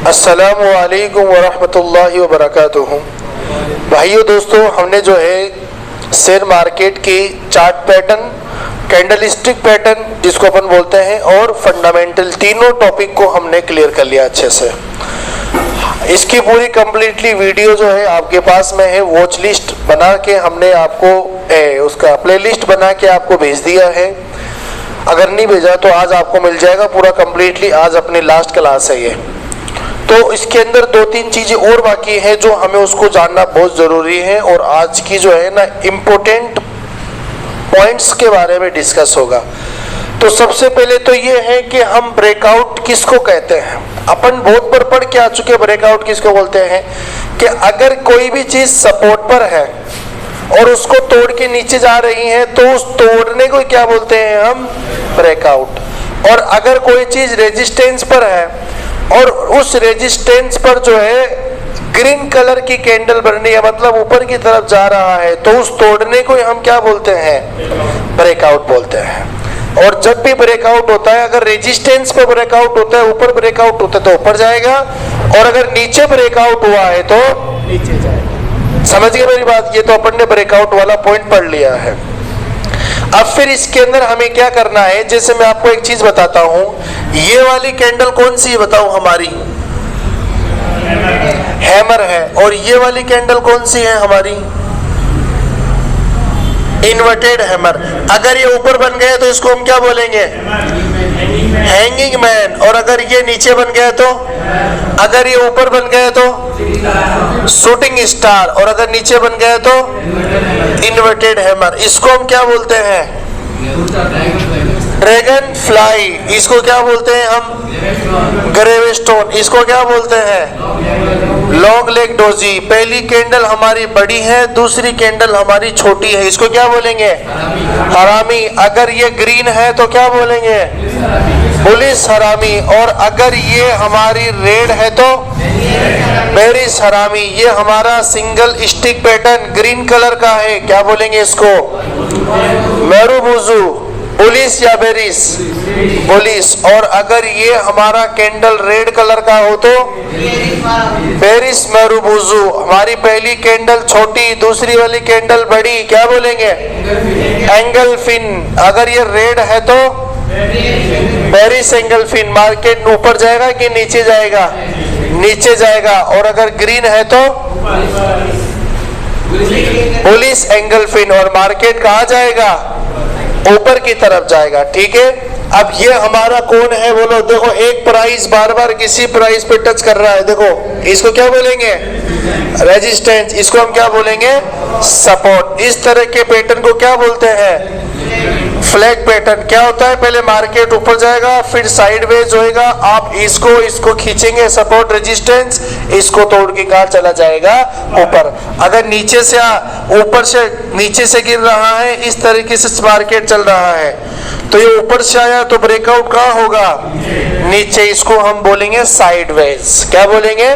अस्सलामु अलैकुम वरहमतुल्लाहि वबरकातुहू। भाइयों दोस्तों, हमने जो है शेयर मार्केट की चार्ट पैटर्न, कैंडलस्टिक पैटर्न जिसको अपन बोलते हैं, और फंडामेंटल, तीनों टॉपिक को हमने क्लियर कर लिया अच्छे से। इसकी पूरी कंप्लीटली वीडियो जो है आपके पास में है। वॉच लिस्ट बना के हमने आपको उसका प्लेलिस्ट बना के आपको भेज दिया है। अगर नहीं भेजा तो आज आपको मिल जाएगा पूरा कंप्लीटली। आज अपनी लास्ट क्लास है ये। तो इसके अंदर दो तीन चीजें और बाकी है जो हमें उसको जानना बहुत जरूरी है, और आज की जो है ना इम्पोर्टेंट पॉइंट्स के बारे में डिस्कस होगा। तो सबसे पहले तो ये है कि हम ब्रेकआउट किसको कहते हैं। अपन बहुत बार पढ़ के आ चुके हैं ब्रेकआउट किसको बोलते हैं, कि अगर कोई भी चीज सपोर्ट पर है और उसको तोड़ के नीचे जा रही है तो उस तोड़ने को क्या बोलते हैं हम, ब्रेकआउट। और अगर कोई चीज रेजिस्टेंस पर है और उस रेजिस्टेंस पर जो है ग्रीन कलर की कैंडल बन रही है, मतलब ऊपर की तरफ जा रहा है, तो उस तोड़ने को हम क्या बोलते हैं, ब्रेकआउट बोलते हैं। और जब भी ब्रेकआउट होता है, अगर रेजिस्टेंस पे ब्रेकआउट होता है, ऊपर ब्रेकआउट होता है तो ऊपर जाएगा, और अगर नीचे ब्रेकआउट हुआ है तो नीचे जाएगा। समझ गए मेरी बात। ये तो अपन ने ब्रेकआउट वाला पॉइंट पढ़ लिया है। अब फिर इसके अंदर हमें क्या करना है, जैसे मैं आपको एक चीज बताता हूं, ये वाली कैंडल कौन सी है बताओ, हमारी हैमर है। और ये वाली कैंडल कौन सी है, हमारी इन्वर्टेड हैमर। अगर ये ऊपर बन गया तो इसको हम क्या बोलेंगे, हैंगिंग मैन। और अगर ये नीचे बन गया तो, अगर ये ऊपर बन गया तो शूटिंग स्टार, और अगर नीचे बन गया तो इन्वर्टेड हैमर। इसको हम क्या बोलते हैं, ड्रैगन फ्लाई। इसको क्या बोलते हैं हम, ग्रेवस्टोन। इसको क्या बोलते हैं, लॉन्ग लेग डोजी। पहली कैंडल हमारी बड़ी है, दूसरी कैंडल हमारी छोटी है। इसको क्या बोलेंगे, हरामी। अगर ये ग्रीन है तो क्या बोलेंगे, पुलिस हरामी। और अगर ये हमारी रेड है तो बेरिस हरामी। ये हमारा single stick pattern green colour का है, क्या बोलेंगे इसको, मेरुबुजू, पुलिस या बेरिस, पुलिस। और अगर ये हमारा कैंडल रेड कलर का हो तो बेरिस मेरुबुजू। हमारी पहली कैंडल छोटी, दूसरी वाली कैंडल बड़ी, क्या बोलेंगे, एंगल फिन। अगर ये रेड है तो बेरिस एंगल फिन। मार्केट ऊपर जाएगा कि नीचे जाएगा, नीचे जाएगा। और अगर ग्रीन है तो पुलिस एंगल फिन, और मार्केट कहाँ जाएगा, ऊपर की तरफ जाएगा। ठीक है। अब ये हमारा कौन है बोलो, देखो एक प्राइस बार बार किसी प्राइस पे टच कर रहा है, देखो इसको क्या बोलेंगे, रेजिस्टेंस। इसको हम क्या बोलेंगे, सपोर्ट। इस तरह के पैटर्न को क्या बोलते हैं, फ्लैग पैटर्न। क्या होता है, पहले मार्केट ऊपर जाएगा, फिर साइडवेज होएगा, आप इसको खींचेंगे सपोर्ट रेजिस्टेंस, इसको तोड़ के कहाँ चला जाएगा, ऊपर। अगर नीचे से ऊपर से नीचे से गिर रहा है, इस तरीके से मार्केट चल रहा है, तो ये ऊपर से आया तो ब्रेकआउट कहाँ होगा, नीचे। इसको हम बोलेंगे साइडवेज। क्या बोलेंगे,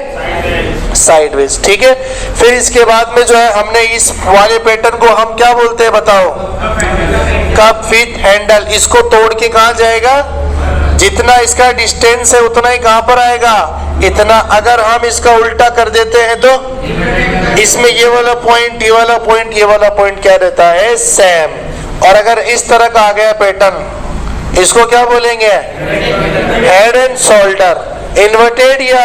साइडवेज। ठीक है। फिर इसके बाद में जो है हमने इस वाले पैटर्न को हम क्या बोलते हैं बताओ, कप विथ हैंडल। इसको तोड़ के कहाँ जाएगा, जितना इसका डिस्टेंस है उतना ही कहाँ पर आएगा, इतना। अगर हम इसका उल्टा कर देते हैं तो इसमें ये वाला पॉइंट, ये वाला पॉइंट, ये वाला पॉइंट क्या रहता है, सेम। और अगर इस तरह का आ गया पैटर्न, इसको क्या बोलेंगे, हेड एंड शोल्डर, इन्वर्टेड या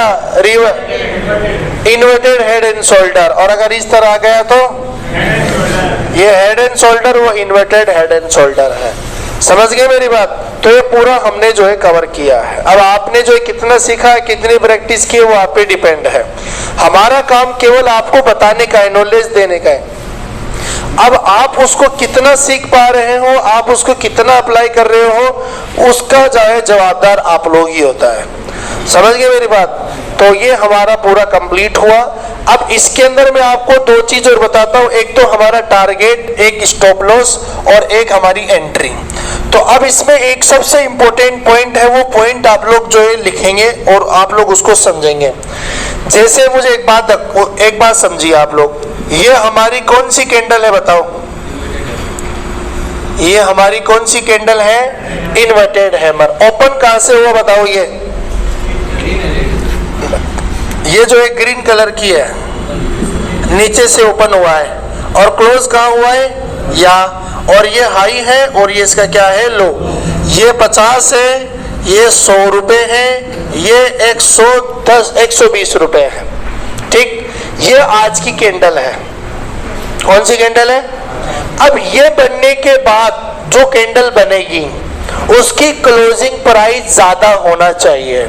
इन्वर्टेड हेड एंड शोल्डर। और अगर इस तरह आ गया तो ये हेड एंड शोल्डर, वो इन्वर्टेड हेड एंड शोल्डर है। समझ गए मेरी बात। तो ये पूरा हमने जो है कवर किया है। अब आपने जो है कितना सीखा है, कितनी प्रैक्टिस की है, वो आप पे डिपेंड है। हमारा काम केवल आपको बताने का है, नॉलेज देने का है। अब आप उसको कितना सीख पा रहे हो, आप उसको कितना अप्लाई कर रहे हो, उसका जो है जवाबदार आप लोग ही होता है। समझ गए मेरी बात। तो ये हमारा पूरा कंप्लीट हुआ। अब इसके अंदर मैं आपको दो चीज और बताता हूं, एक तो हमारा टारगेट, एक स्टॉप लॉस, और एक हमारी एंट्री। तो अब इसमें एक सबसे इंपॉर्टेंट पॉइंट है, वो पॉइंट आप लोग जो है लिखेंगे और आप लोग उसको समझेंगे। जैसे मुझे एक बात समझिए आप लोग, ये हमारी कौन सी कैंडल है बताओ, ये हमारी कौन सी कैंडल है, इन्वर्टेड हैमर। ओपन कहां से हुआ बताओ, ये ये जो है ग्रीन कलर की है, नीचे से ओपन हुआ है और क्लोज कहाँ हुआ है, यहाँ, और ये हाई है और ये इसका क्या है, लो। ये 50 है, ये 100 रुपये है, ये 110 120 रुपये है। ठीक, ये आज की कैंडल है। कौन सी कैंडल है? अब ये बनने के बाद जो कैंडल बनेगी उसकी क्लोजिंग प्राइस ज्यादा होना चाहिए।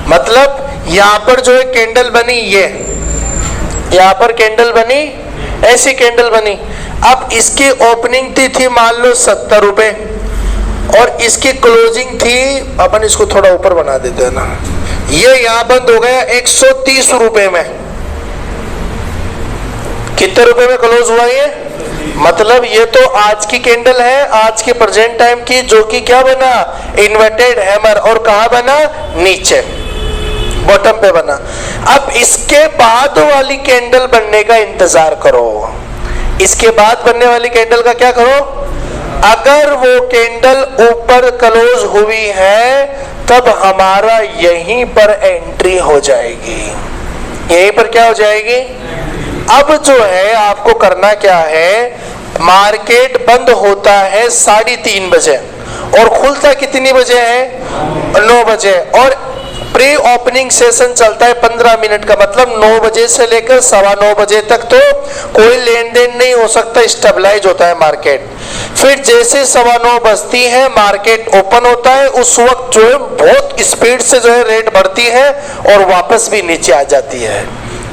मतलब यहाँ पर जो है कैंडल बनी, ये यहाँ पर कैंडल बनी, ऐसी कैंडल बनी। अब इसकी ओपनिंग थी मान लो 70 रुपये और इसकी क्लोजिंग थी, अपन इसको थोड़ा ऊपर बना देते हैं ना, ये यहाँ बंद हो गया 130 रुपये में। कितने रुपए में क्लोज हुआ ये? मतलब ये तो आज की कैंडल है, आज के प्रेजेंट टाइम की, जो कि क्या बना, इन्वर्टेड हैमर। और कहाँ बना? नीचे बॉटम पे बना। अब इसके बाद वाली कैंडल बनने का इंतजार करो। इसके बाद बनने वाली कैंडल का क्या करो? अगर वो कैंडल ऊपर क्लोज हुई है तब हमारा यहीं पर एंट्री हो जाएगी। यहीं पर क्या हो जाएगी? अब जो है आपको करना क्या है, मार्केट बंद होता है 3:30 बजे और खुलता कितनी बजे है? 9 बजे। और प्री ओपनिंग सेशन चलता है 15 मिनट का, मतलब 9 बजे से लेकर 9:15 बजे तक तो कोई लेन देन नहीं हो सकता, स्टेबलाइज होता है मार्केट। फिर जैसे 9:15 बजती है मार्केट ओपन होता है, उस वक्त जो है बहुत स्पीड से जो है रेट बढ़ती है और वापस भी नीचे आ जाती है।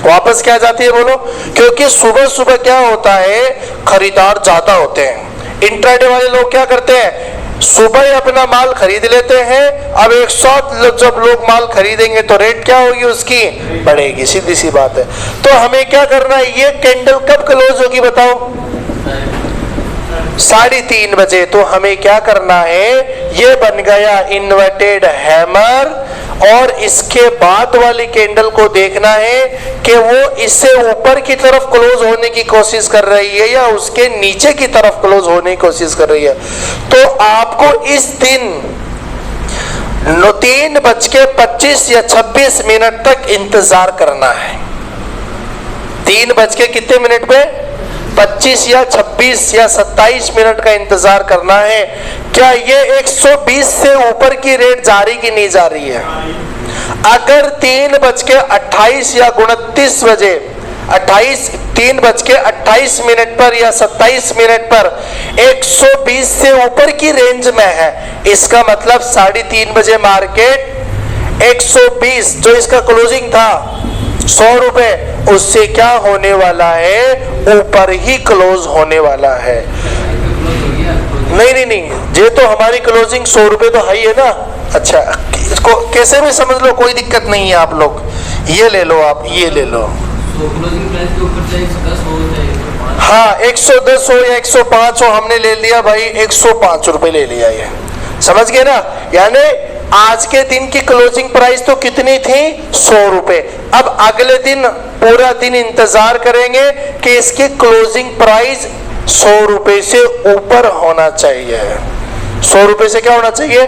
वापस क्या जाती है बोलो? क्योंकि सुबह सुबह क्या होता है, खरीदार ज्यादा होते हैं। इंट्राडे वाले लोग क्या करते हैं, सुबह ही अपना माल खरीद लेते हैं। अब 100 जब लोग माल खरीदेंगे तो रेट क्या होगी उसकी? बढ़ेगी, सीधी सी बात है। तो हमें क्या करना है, ये कैंडल कब क्लोज होगी बताओ? 3:30 बजे। तो हमें क्या करना है, ये बन गया इन्वर्टेड हैमर और इसके बाद वाली कैंडल को देखना है कि वो इससे ऊपर की तरफ क्लोज होने की कोशिश कर रही है या उसके नीचे की तरफ क्लोज होने की कोशिश कर रही है। तो आपको इस दिन 3:25 या 26 मिनट तक इंतजार करना है। 3 बज के कितने मिनट पे? 25 या 26 या 27 मिनट का इंतजार करना है। क्या ये 120 से ऊपर की रेट जा रही कि नहीं जा रही है? अगर 3:28 या 29 बजे 3:28 मिनट पर या 27 मिनट पर 120 से ऊपर की रेंज में है, इसका मतलब 3:30 बजे मार्केट 120 जो इसका क्लोजिंग था 100 रुपए, उससे क्या होने वाला है, ऊपर ही क्लोज होने वाला है। नहीं, ये तो हमारी क्लोजिंग 100 रुपए तो है ही है ना। अच्छा, इसको कैसे भी समझ लो, कोई दिक्कत नहीं है। आप लोग ये ले लो, आप ये ले लो। हाँ, 110 हो या 105 हो, हमने ले लिया भाई 105 रुपए ले लिया। ये समझ गए ना? यानी आज के दिन की क्लोजिंग प्राइस तो कितनी थी? 100 रुपए। अब अगले दिन पूरा दिन इंतजार करेंगे कि इसकी क्लोजिंग प्राइस 100 रुपए से ऊपर होना चाहिए। 100 रुपए से क्या होना चाहिए?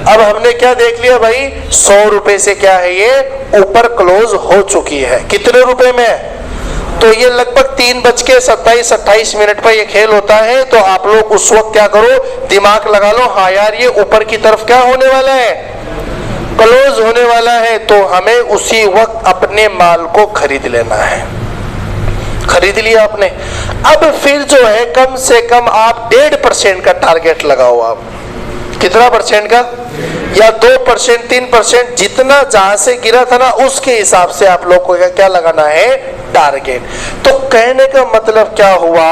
अब हमने क्या देख लिया भाई, 100 रुपए से क्या है, ये ऊपर क्लोज हो चुकी है। कितने रुपए में? तो ये लगभग 3:27-28 मिनट पर ये खेल होता है। तो आप लोग उस वक्त क्या करो, दिमाग लगा लो, हाँ यार ये ऊपर की तरफ क्या होने वाला है, क्लोज होने वाला है। तो हमें उसी वक्त अपने माल को खरीद लेना है। खरीद लिया आपने। अब फिर जो है कम से कम आप 1.5% का टारगेट लगाओ। आप कितना परसेंट का? या 2%, 3%, जितना जहां से गिरा था ना उसके हिसाब से आप लोग को क्या लगाना है, टारगेट। तो कहने का मतलब क्या हुआ,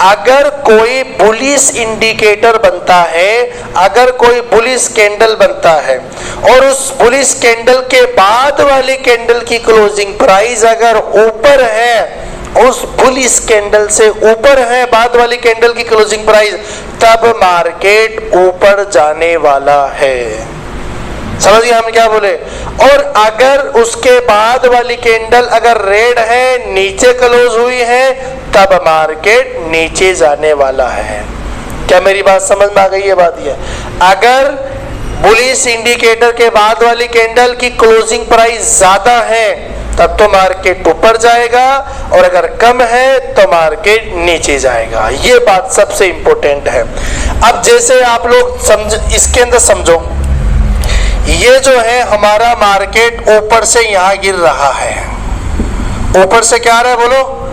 अगर कोई बुलिश इंडिकेटर बनता है, अगर कोई बुलिश कैंडल बनता है और उस बुलिश कैंडल के बाद वाली कैंडल की क्लोजिंग प्राइस अगर ऊपर है, उस बुलिश कैंडल से ऊपर है बाद वाली कैंडल की क्लोजिंग प्राइस, तब मार्केट ऊपर जाने वाला है। समझिए हम क्या बोले? और अगर उसके बाद वाली कैंडल अगर रेड है, नीचे क्लोज हुई है, तब मार्केट नीचे जाने वाला है। क्या मेरी बात समझ में आ गई? ये बात ये, अगर बुलिश इंडिकेटर के बाद वाली कैंडल की क्लोजिंग प्राइस ज्यादा है तब तो मार्केट ऊपर जाएगा, और अगर कम है तो मार्केट नीचे जाएगा। ये बात सबसे इंपॉर्टेंट है। अब जैसे आप लोग समझ, इसके अंदर समझो, ये जो है हमारा मार्केट ऊपर से यहां गिर रहा है, ऊपर से क्या आ रहा है बोलो,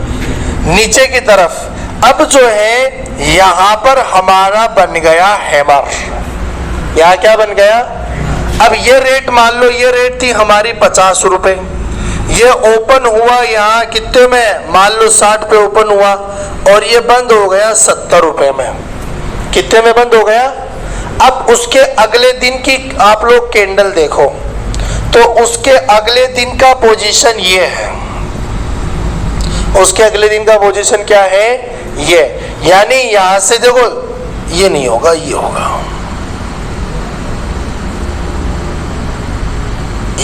नीचे की तरफ। अब जो है यहां पर हमारा बन गया हैमर, यहां क्या बन गया, अब ये रेट मान लो, ये रेट थी हमारी 50 रुपए, ये ओपन हुआ यहाँ कितने में, मान लो 60 पे ओपन हुआ, और ये बंद हो गया 70 रुपए में। कितने में बंद हो गया। अब उसके अगले दिन की आप लोग कैंडल देखो, तो उसके अगले दिन का पोजीशन ये है, उसके अगले दिन का पोजीशन क्या है, ये, यानी यहां से देखो ये नहीं होगा, ये होगा,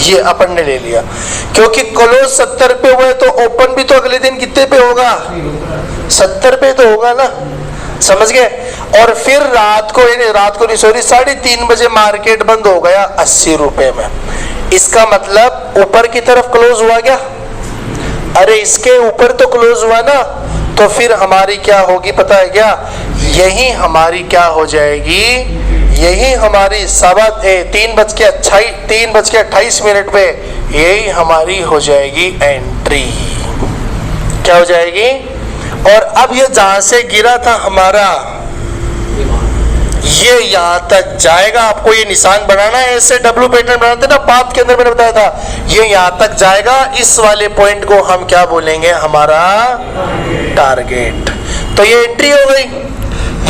ये अपन ने ले लिया, क्योंकि क्लोज 70 पे हुआ है, तो ओपन भी तो अगले दिन कितने पे होगा, 70 पे तो होगा ना, समझ गए। और फिर रात को नहीं, सॉरी 3:30 बजे मार्केट बंद हो गया 80 रुपए में। इसका मतलब ऊपर की तरफ क्लोज हुआ क्या, अरे इसके ऊपर तो क्लोज हुआ ना, तो फिर हमारी क्या होगी पता है क्या, यही हमारी क्या हो जाएगी, यही हमारी 3:28 पे यही हमारी हो जाएगी एंट्री, क्या हो जाएगी। और अब ये जहां से गिरा था हमारा, ये यहां तक जाएगा, आपको ये निशान बनाना है, ऐसे डब्ल्यू पैटर्न बनाते ना पाथ के अंदर मैंने बताया था, ये यहां तक जाएगा, इस वाले पॉइंट को हम क्या बोलेंगे, हमारा टारगेट। तो ये एंट्री हो गई,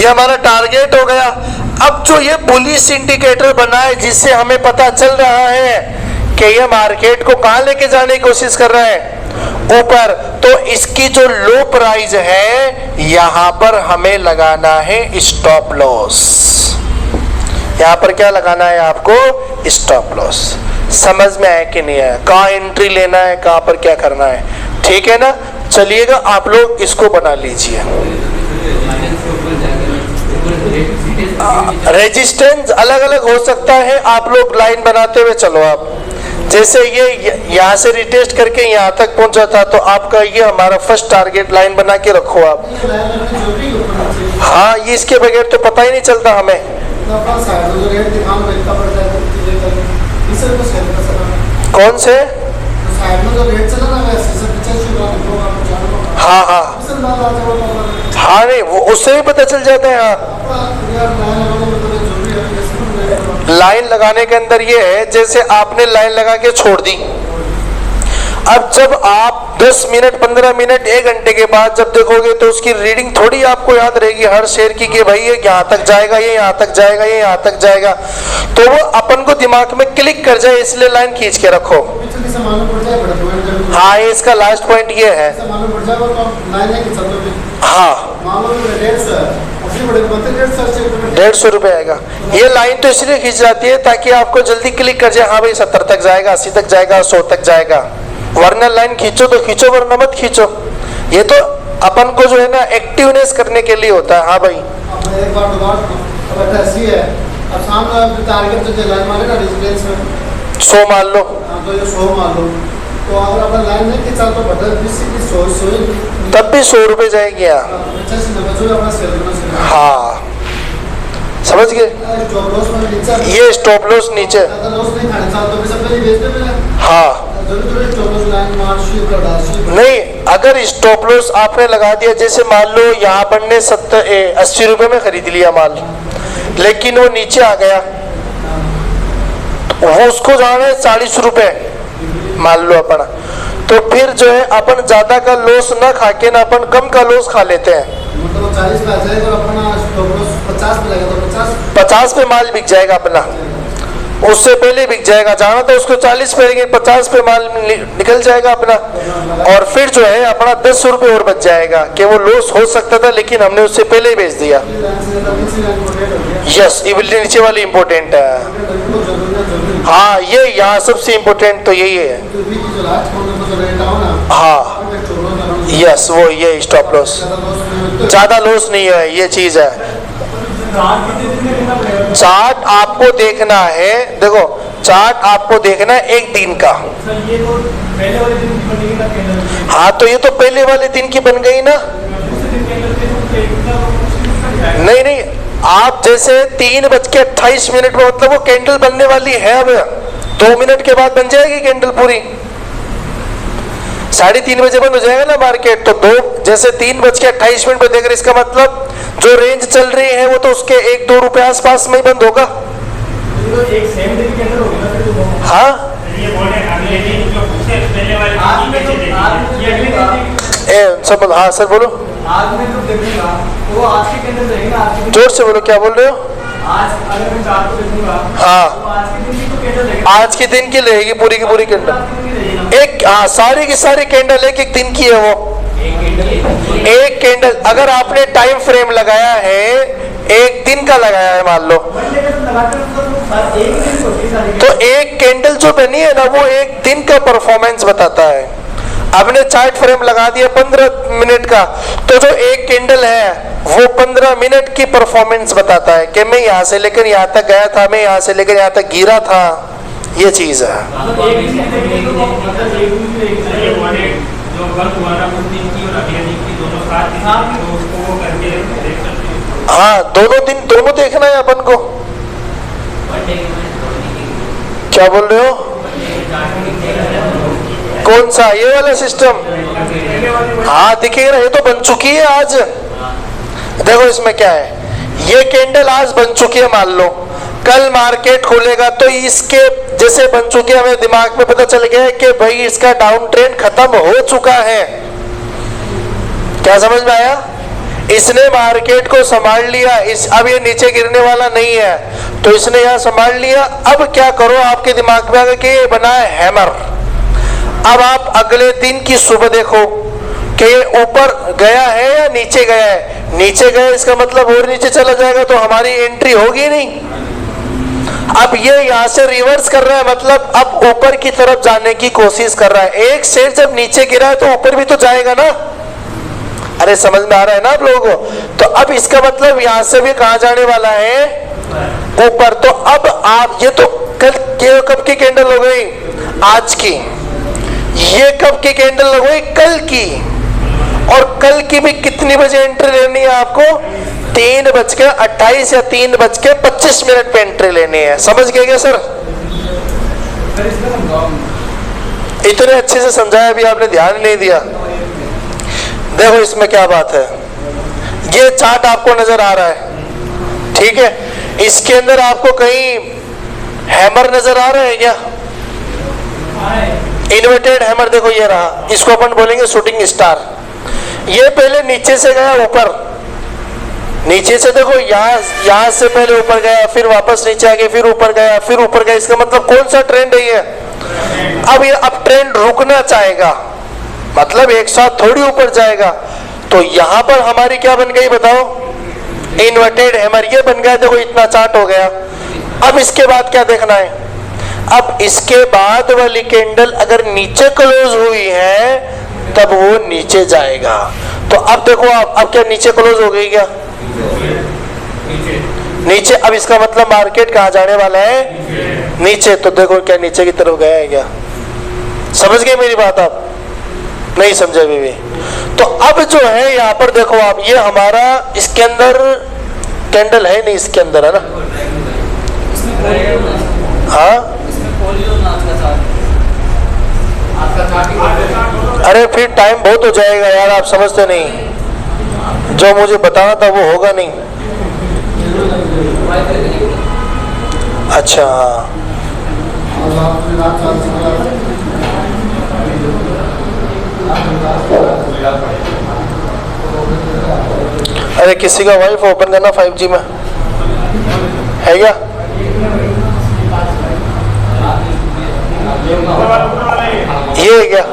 ये हमारा टारगेट हो गया। अब जो ये बुलिश इंडिकेटर बना है, जिससे हमें पता चल रहा है कि ये मार्केट को कहां लेके जाने की कोशिश कर रहा है, ऊपर, तो इसकी जो लो प्राइस है यहां पर हमें लगाना है स्टॉप लॉस। यहां पर क्या लगाना है आपको, स्टॉप लॉस। समझ में आया कि नहीं आया, कहां एंट्री लेना है, कहां पर क्या करना है, ठीक है ना। चलिएगा आप लोग इसको बना लीजिए। रेजिस्टेंस अलग अलग हो सकता है, आप लोग लाइन बनाते हुए चलो। आप जैसे ये यहाँ से रिटेस्ट करके यहाँ तक पहुंचा था, तो आपका ये हमारा फर्स्ट टारगेट लाइन बना के रखो आप। हाँ, ये इसके बगैर तो पता ही नहीं चलता हमें। कौन से, हाँ हाँ हाँ, नहीं वो उससे भी पता चल जाता है। हाँ, लाइन लगाने के अंदर ये है, जैसे आपने लाइन लगा के छोड़ दी, अब जब आप 10 मिनट 15 मिनट 1 घंटे के बाद जब देखोगे, तो उसकी रीडिंग थोड़ी आपको याद रहेगी हर शेयर की, कि भाई ये यहाँ तक जाएगा, ये यहाँ तक जाएगा, ये यहाँ तक जाएगा, तो वो अपन को दिमाग में क्लिक कर जाए, इसलिए लाइन खींच के रखो। हाँ, इसका लास्ट पॉइंट ये है। हाँ, 150 रुपए आएगा। ये लाइन तो इसलिए खींच जाती है ताकि आपको जल्दी क्लिक कर जाए, हाँ भाई 70 तक जाएगा, 80 तक जाएगा, 100 तक जाएगा। वरना लाइन खींचो तो खींचो, वरना मत खींचो। ये तो अपन को जो है ना एक्टिवनेस करने के लिए होता है। हाँ भाई, एक बार दोबारा ऐसी है, अब सामने टारगेट जो लाइन मारे ना रेजिस्टेंस में 100 मान लो, तो ये 100 मान लो, तो अगर अपन लाइन नहीं खींचा तो बटन 100 तब भी 100 रुपए जाएगी यहाँ। हाँ, समझ गए। ये स्टॉप लॉस नीचे, हाँ नहीं, अगर स्टॉप लॉस आपने लगा दिया, जैसे मान लो यहाँ पर ने 80 रुपए में खरीद लिया माल, लेकिन वो नीचे आ गया, वो उसको जाना है 40 रुपए मान लो अपना, तो फिर जो है अपन ज्यादा का लॉस ना खा के ना अपन कम का लॉस खा लेते हैं। मतलब 40 पे आ जाएगा और अपना 50 पे लगेगा, तो 50 पे माल बिक जाएगा अपना, उससे पहले बिक जाएगा। जाना तो उसको 40 पे, लेकिन 50 पे माल निकल जाएगा अपना, और फिर जो है अपना 10 रुपए और बच जाएगा, कि वो लॉस हो सकता था लेकिन हमने उससे पहले ही बेच दिया। यस, ये नीचे वाली इम्पोर्टेंट है। हाँ, ये यहाँ सबसे इम्पोर्टेंट तो यही है। हाँ यस, वो ये स्टॉप लॉस, ज्यादा लॉस नहीं है, ये चीज है। चार्ट आपको देखना है, देखो चार्ट आपको देखना है एक दिन का। हाँ तो ये तो पहले वाले दिन की बन गई ना। नहीं नहीं, आप जैसे 3:28 में मतलब वो कैंडल बनने वाली है, अब 2 मिनट के बाद बन जाएगी कैंडल पूरी। 3:30 बजे बंद हो जाएगा ना मार्केट, तो 3:28 पर देख रहे, इसका मतलब जो रेंज चल रही है वो तो उसके 1-2 रुपए आसपास में ही बंद होगा। हाँ सब, हाँ सर बोलो, आज मैं जो देखूंगा वो आज की कैंडल रहेगी ना, आज की जोर से बोलो, क्या बोल रहे हो? आज अगर मैं चार्ट को देखूंगा, हाँ तो आज के दिन की तो कैंडल रहेगी, आज के दिन की रहेगी पूरी की पूरी कैंडल। एक, हाँ सारी की सारी कैंडल एक दिन की है वो। एक कैंडल अगर आपने टाइम फ्रेम लगाया है, एक दिन का लगाया है मान लो, तो एक कैंडल जो बनी है ना वो एक दिन का परफॉर्मेंस बताता है। आपने चार्ट फ्रेम लगा दिया 15 मिनट का, तो जो एक कैंडल है वो 15 मिनट की परफॉर्मेंस बताता है कि मैं यहाँ से लेकर यहाँ तक गया था, मैं यहाँ से लेकर यहाँ तक गिरा था, ये चीज है। हाँ दोनों देखना है अपन को। क्या बोल रहे हो? कौन सा, ये वाला सिस्टम? हाँ दिखेगा ना, ये तो बन चुकी है आज। देखो इसमें क्या है, ये कैंडल आज बन चुकी है मान लो, कल मार्केट खुलेगा तो इसके जैसे बन चुके, हमें दिमाग में पता चल गया है कि भाई इसका डाउन ट्रेंड खत्म हो चुका है। क्या समझ में आया? इसने मार्केट को संभाल लिया, अब ये नीचे गिरने वाला नहीं है, तो इसने यहाँ संभाल लिया। अब क्या करो, आपके दिमाग में आगे कि ये बना है हैमर। अब आप अगले दिन की सुबह देखो कि ये ऊपर गया है या नीचे गया है। नीचे गया इसका मतलब और नीचे चला जाएगा तो हमारी एंट्री होगी नहीं। अब ये यहाँ से रिवर्स कर रहा है, मतलब अब ऊपर की तरफ जाने की कोशिश कर रहा है। एक शेयर जब नीचे गिरा है तो ऊपर भी तो जाएगा ना। अरे समझ में आ रहा है ना आप लोगों को? तो अब इसका मतलब यहाँ से भी कहाँ जाने वाला है, ऊपर। तो अब आप ये तो कब की कैंडल हो गई, आज की। ये कब की कैंडल हो गई, कल की। और कल की भी कितनी बजे एंट्री लेनी है आपको? 3:28 या 3:25 पे एंट्री लेनी है। समझ गए क्या सर? इतने अच्छे से समझाया, अभी आपने ध्यान नहीं दिया। देखो इसमें क्या बात है, ये चार्ट आपको नजर आ रहा है, ठीक है? इसके अंदर आपको कहीं हैमर नजर आ रहा है क्या? इन्वर्टेड हैमर देखो ये रहा, इसको अपन बोलेंगे शूटिंग स्टार। ये पहले नीचे से गया ऊपर, नीचे से देखो यहाँ से पहले ऊपर गया, फिर वापस नीचे आ गया, फिर ऊपर गया, फिर ऊपर गया। इसका मतलब कौन सा ट्रेंड है ये? अब ये अब ट्रेंड रुकना चाहेगा, मतलब एक साथ थोड़ी ऊपर जाएगा। तो यहाँ पर हमारी क्या बन गई बताओ? इन्वर्टेड हैमर ये बन गया। देखो इतना चार्ट हो गया। अब इसके बाद क्या देखना है? अब इसके बाद वाली कैंडल अगर नीचे क्लोज हुई है तब वो नीचे जाएगा। तो अब देखो अब क्या नीचे क्लोज हो गई क्या? नीचे। अब इसका मतलब मार्केट कहाँ जाने वाला है? नीचे। तो देखो क्या नीचे की तरफ गया है क्या? समझ गए मेरी बात? आप नहीं समझे अभी भी? तो अब जो है यहाँ पर देखो आप, ये हमारा इसके अंदर कैंडल है नहीं, इसके अंदर है ना? हाँ अरे फिर टाइम बहुत हो जाएगा यार, आप समझते नहीं। जो मुझे बताना था वो होगा नहीं। अच्छा अरे किसी का वाइफ ओपन करना 5G में है क्या? ये है क्या?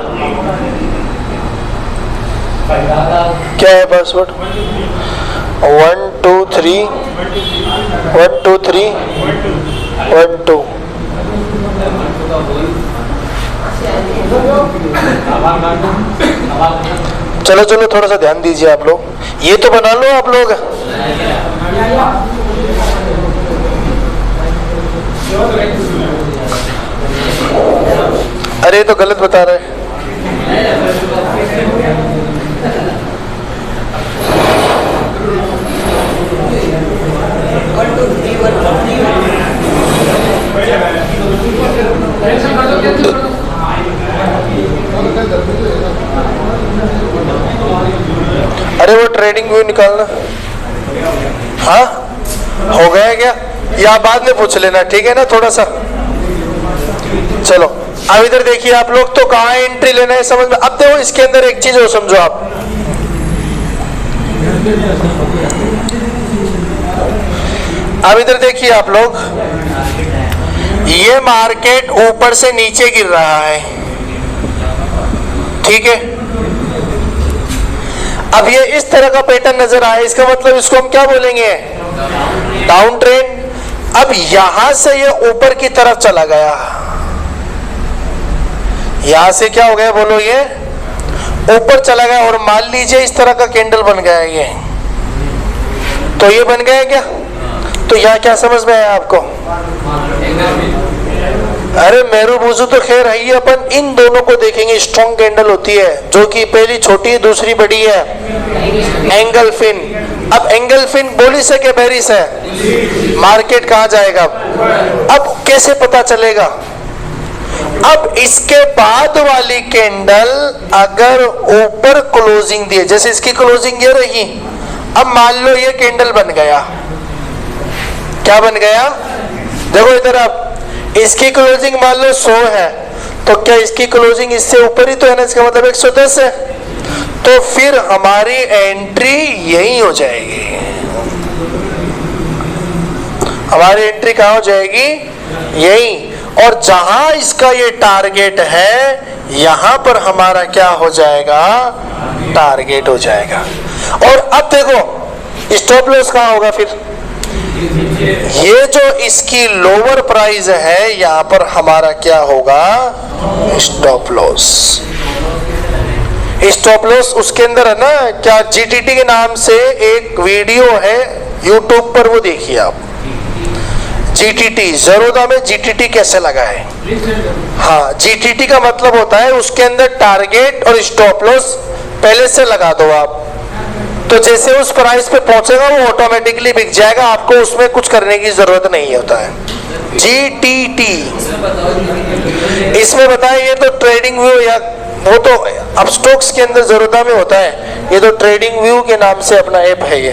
क्या है पासवर्ड? 1 2 3 1 2 3 1 2। चलो चलो थोड़ा सा ध्यान दीजिए आप लोग। ये तो बना लो आप लोग। अरे तो गलत बता रहा है। अरे वो ट्रेडिंग व्यू निकालना। हाँ हो गया क्या, या बाद में पूछ लेना, ठीक है ना थोड़ा सा। चलो अब इधर देखिए आप लोग, तो कहाँ एंट्री लेना है समझ में। अब देखो इसके अंदर एक चीज हो समझो आप, अब इधर देखिए आप लोग, ये मार्केट ऊपर से नीचे गिर रहा है, ठीक है। अब ये इस तरह का पैटर्न नजर आया, इसका मतलब इसको हम क्या बोलेंगे, डाउन ट्रेंड। अब यहां से ये ऊपर की तरफ चला गया, यहां से क्या हो गया बोलो, ये ऊपर चला गया, और मान लीजिए इस तरह का कैंडल बन गया ये, तो ये बन गया क्या। तो यहां क्या समझ में आया आपको, अरे मेरू बुजू तो खैर है ही, अपन इन दोनों को देखेंगे। स्ट्रॉन्ग कैंडल होती है जो कि पहली छोटी है दूसरी बड़ी है, एंगल फिन। अब एंगल फिन बोली से के बेरिस है, मार्केट कहां जाएगा अब कैसे पता चलेगा। अब इसके बाद वाली कैंडल अगर ऊपर क्लोजिंग दी, जैसे इसकी क्लोजिंग ये रही, अब मान लो ये कैंडल बन गया, क्या बन गया, देखो इधर आप, इसकी क्लोजिंग मान लो 100 है, तो क्या इसकी क्लोजिंग इससे ऊपर ही तो है ना, इसका मतलब 110 है, तो फिर हमारी एंट्री यही हो जाएगी। हमारी एंट्री कहां हो जाएगी, यही। और जहां इसका ये टारगेट है, यहां पर हमारा क्या हो जाएगा, टारगेट हो जाएगा। और अब देखो स्टॉप लॉस कहां होगा फिर, ये जो इसकी लोअर प्राइस है, यहां पर हमारा क्या होगा, स्टॉप लॉस। स्टॉप लॉस उसके अंदर है ना, क्या जीटीटी के नाम से एक वीडियो है यूट्यूब पर, वो देखिए आप, जीटीटी ज़रोदा में जीटीटी कैसे लगा है। हाँ, जीटीटी का मतलब होता है उसके अंदर टारगेट और स्टॉप लॉस पहले से लगा दो आप, तो जैसे उस प्राइस पे पहुंचेगा वो ऑटोमेटिकली बिक जाएगा, आपको उसमें कुछ करने की जरूरत नहीं होता है। जीटीटी इसमें बताया, ये तो ट्रेडिंग व्यू, या वो तो अब स्टॉक्स के अंदर ज़रोदा में होता है, ये तो ट्रेडिंग व्यू के नाम से अपना ऐप है ये।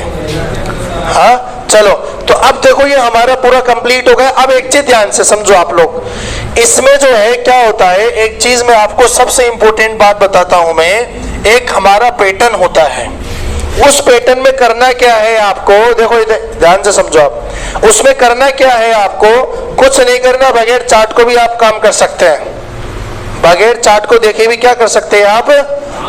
हाँ चलो, तो अब देखो ये हमारा पूरा कंप्लीट हो गया। अब एक चीज ध्यान से समझो आप लोग, इसमें जो है क्या होता है, एक चीज मैं आपको सबसे इंपॉर्टेंट बात बताता हूं मैं, एक हमारा पैटर्न होता है, उस पैटर्न में करना क्या है आपको, देखो ध्यान से समझो आप, उसमें करना क्या है आपको, कुछ नहीं करना, बगैर चार्ट को भी आप काम कर सकते हैं, बगैर चार्ट को देखे भी क्या कर सकते हैं आप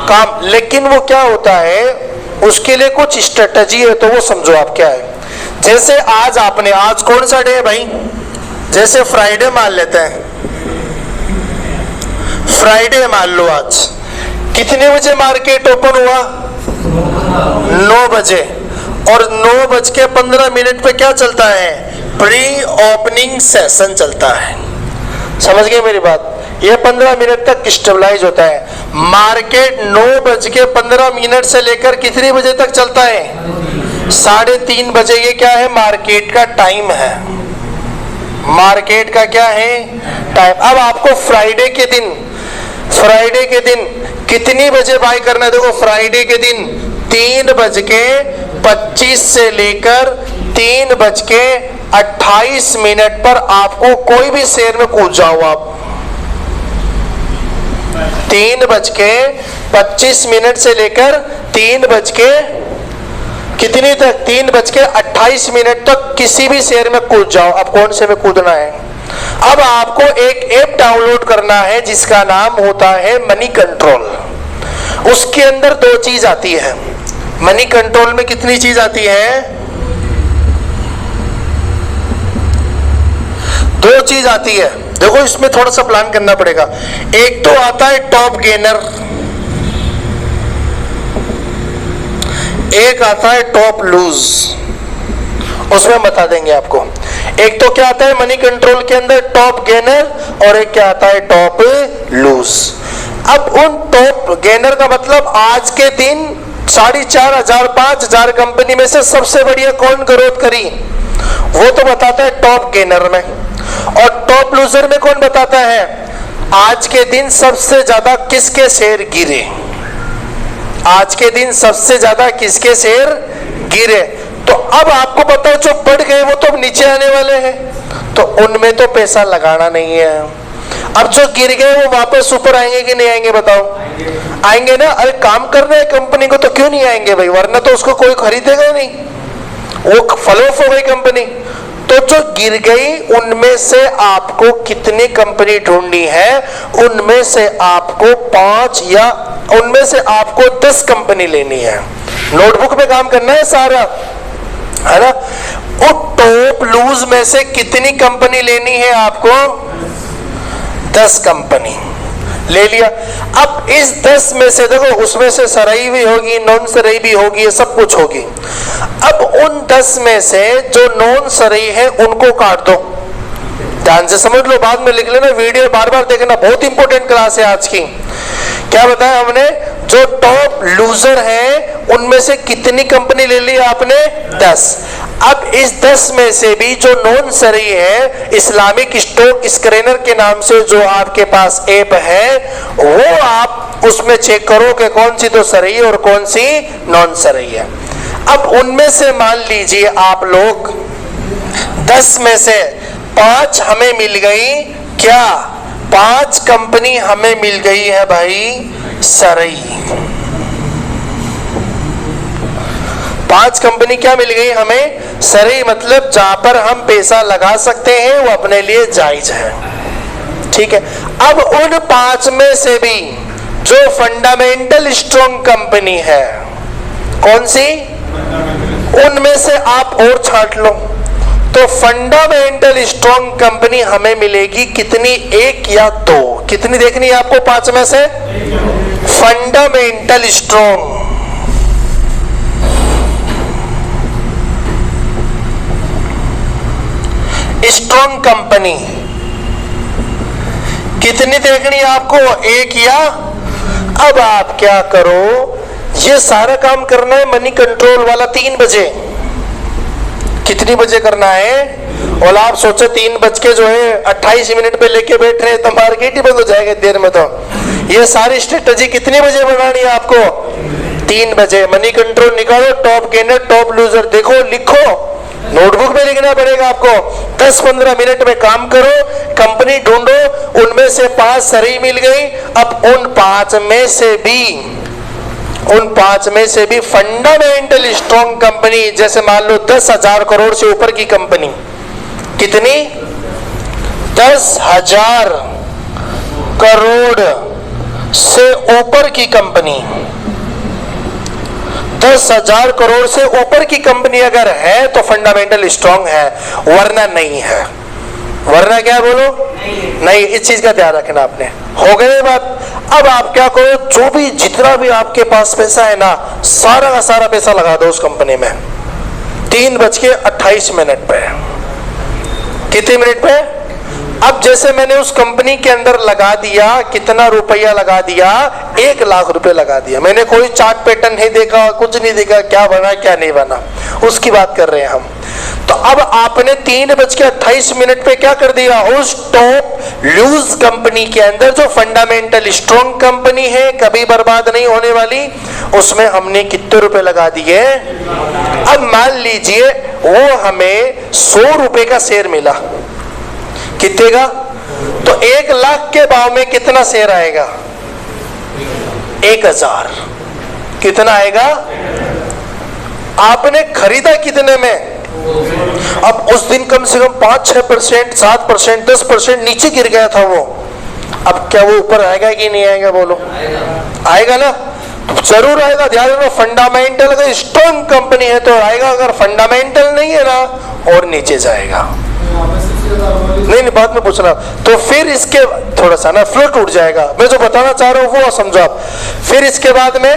काम। लेकिन वो क्या होता है, उसके लिए कुछ स्ट्रेटजी है, तो वो समझो आप क्या है। जैसे आज आपने, आज कौन सा डे है भाई, जैसे फ्राइडे मान लेते हैं, फ्राइडे मान लो, आज कितने बजे मार्केट ओपन हुआ, 9 बजे, और 9:15 पे क्या चलता है, प्री ओपनिंग सेशन चलता है। समझ गए मेरी बात, ये 15 मिनट तक स्टेबलाइज होता है। मार्केट 9:15 से लेकर कितने बजे तक चलता है, 3:30 बजे। ये क्या है, मार्केट का टाइम है, मार्केट का क्या है टाइम। अब आपको फ्राइडे के दिन कितनी बजे बाय करना है, देखो फ्राइडे के दिन 3:25 से लेकर 3:28 पर आपको कोई भी शेयर में कूद जाओ आप, 3:25 से लेकर 3 कितनी तक, 3:28 तक किसी भी शेयर में कूद जाओ। अब कौन से में कूदना है, अब आपको एक ऐप डाउनलोड करना है जिसका नाम होता है मनी कंट्रोल। उसके अंदर 2 चीज आती है, मनी कंट्रोल में कितनी चीज आती है, 2 चीज आती है। देखो इसमें थोड़ा सा प्लान करना पड़ेगा। एक तो आता है टॉप गेनर, एक आता है टॉप लूज, उसमें बता देंगे आपको। एक तो क्या आता है मनी कंट्रोल के अंदर टॉप गेनर, और एक क्या आता है टॉप लूज। अब उन टॉप गेनर का मतलब आज के दिन 4,500 5,000 कंपनी में से सबसे बढ़िया कौन ग्रोथ करी, वो तो बताता है टॉप गेनर में। और टॉप लूजर में कौन बताता है आज के दिन सबसे ज्यादा किसके शेयर गिरे, आज के दिन सबसे ज्यादा किसके शेयर गिरे। तो अब आपको पता है जो बढ़ गए वो तो अब नीचे आने वाले हैं, तो उनमें तो पैसा लगाना नहीं है। अब जो गिर गए वो वापस ऊपर आएंगे कि नहीं आएंगे बताओ? आएंगे ना। अरे काम कर रहे हैं कंपनी को तो क्यों नहीं आएंगे भाई, वरना तो उसको कोई खरीदेगा नहीं, वो फॉलो ऑफ हो गई कंपनी। तो जो गिर गई उनमें से आपको कितनी कंपनी ढूंढनी है, उनमें से आपको 5 या उनमें से आपको 10 कंपनी लेनी है। नोटबुक में काम करना है सारा, है ना। वो टॉप लूज में से कितनी कंपनी लेनी है आपको? 10 कंपनी ले लिया। अब इस 10 में से देखो उसमें से सराई भी होगी, नॉन सराई भी होगी, ये सब कुछ होगी। अब उन 10 में से जो नॉन सराई है उनको काट दो, ध्यान से समझ लो, बाद में लिख लेना, वीडियो बार बार देखना, बहुत इंपॉर्टेंट क्लास है आज की। क्या बताया हमने? जो टॉप लूजर है उनमें से कितनी कंपनी ले ली आपने? 10। अब इस 10 में से भी जो नॉन सही है, इस्लामिक स्टॉक स्क्रीनर के नाम से जो आपके पास ऐप है, वो आप उसमें चेक करो कि कौन सी तो सही है और कौन सी नॉन सही है। अब उनमें से मान लीजिए आप लोग 10 में से 5 हमें मिल गई, क्या 5 कंपनी हमें मिल गई है भाई सरई। 5 कंपनी क्या मिल गई हमें? सरई, मतलब जहां पर हम पैसा लगा सकते हैं वो अपने लिए जायज है, ठीक है। अब उन 5 में से भी जो फंडामेंटल स्ट्रॉन्ग कंपनी है, कौन सी? उनमें से आप और छांट लो, तो फंडामेंटल स्ट्रॉन्ग कंपनी हमें मिलेगी कितनी? 1 या 2? कितनी देखनी है आपको 5 में से? फंडामेंटल स्ट्रॉन्ग कंपनी कितनी देखनी है आपको? 1 या? अब आप क्या करो, ये सारा काम करना है मनी कंट्रोल वाला 3 बजे। कितनी बजे करना है? और आप सोचे 3 बज के जो है 28 मिनट पे लेके बैठ रहे हैं तो मार्केट ही बंद हो जाएगा देर में। तो ये सारी स्ट्रेटजी कितनी बजे बनानी है आपको? 3 बजे। मनी कंट्रोल निकालो, टॉप गेनर, टॉप लूजर, देखो, लिखो, नोटबुक में लिखना पड़ेगा आपको। 10-15 मिनट में काम करो, कंपनी ढूंढो, उनमें से 5 सही मिल गई। अब उन 5 में से भी फंडामेंटल स्ट्रॉन्ग कंपनी, जैसे मान लो 10,000 करोड़ से ऊपर की कंपनी, कितनी? 10,000 करोड़ से ऊपर की कंपनी, 10,000 करोड़ से ऊपर की कंपनी अगर है तो फंडामेंटल स्ट्रॉन्ग है, वरना नहीं है। वरना क्या बोलो? नहीं। इस चीज का ध्यान रखना आपने। हो गई बात। अब आप क्या करो, जो भी जितना भी आपके पास पैसा है ना, सारा का सारा पैसा लगा दो उस कंपनी में 3:28 पे। कितने मिनट पे? अब जैसे मैंने उस कंपनी के अंदर लगा दिया, कितना रुपया लगा दिया? 1 लाख रुपए लगा दिया। मैंने कोई चार्ट पैटर्न नहीं देखा, कुछ नहीं देखा, क्या बना क्या नहीं बना, उसकी बात कर रहे हैं हम। तो अब आपने 3:28 पे क्या कर दिया? उस टॉप लूज कंपनी के अंदर जो फंडामेंटल स्ट्रॉन्ग कंपनी है, कभी बर्बाद नहीं होने वाली, उसमें हमने कितने रुपए लगा दिए? अब मान लीजिए वो हमें 100 रुपए का शेयर मिला। कितने का? तो 1 लाख के भाव में कितना शेयर आएगा? 1000। कितना आएगा? आपने खरीदा कितने में? अब उस दिन कम से कम 5-6%, 7%, 10% नीचे गिर गया था वो। अब क्या वो ऊपर आएगा कि नहीं आएगा? बोलो, आएगा ना? जरूर आएगा। ध्यान रखो, फंडामेंटल अगर स्ट्रॉन्ग कंपनी है तो आएगा, अगर फंडामेंटल नहीं है ना, और नीचे जाएगा। नहीं, बाद में पूछना। तो फिर इसके थोड़ा सा ना फ्लो टूट जाएगा। मैं जो बताना चाह रहा हूँ वो समझो आप। फिर इसके बाद में,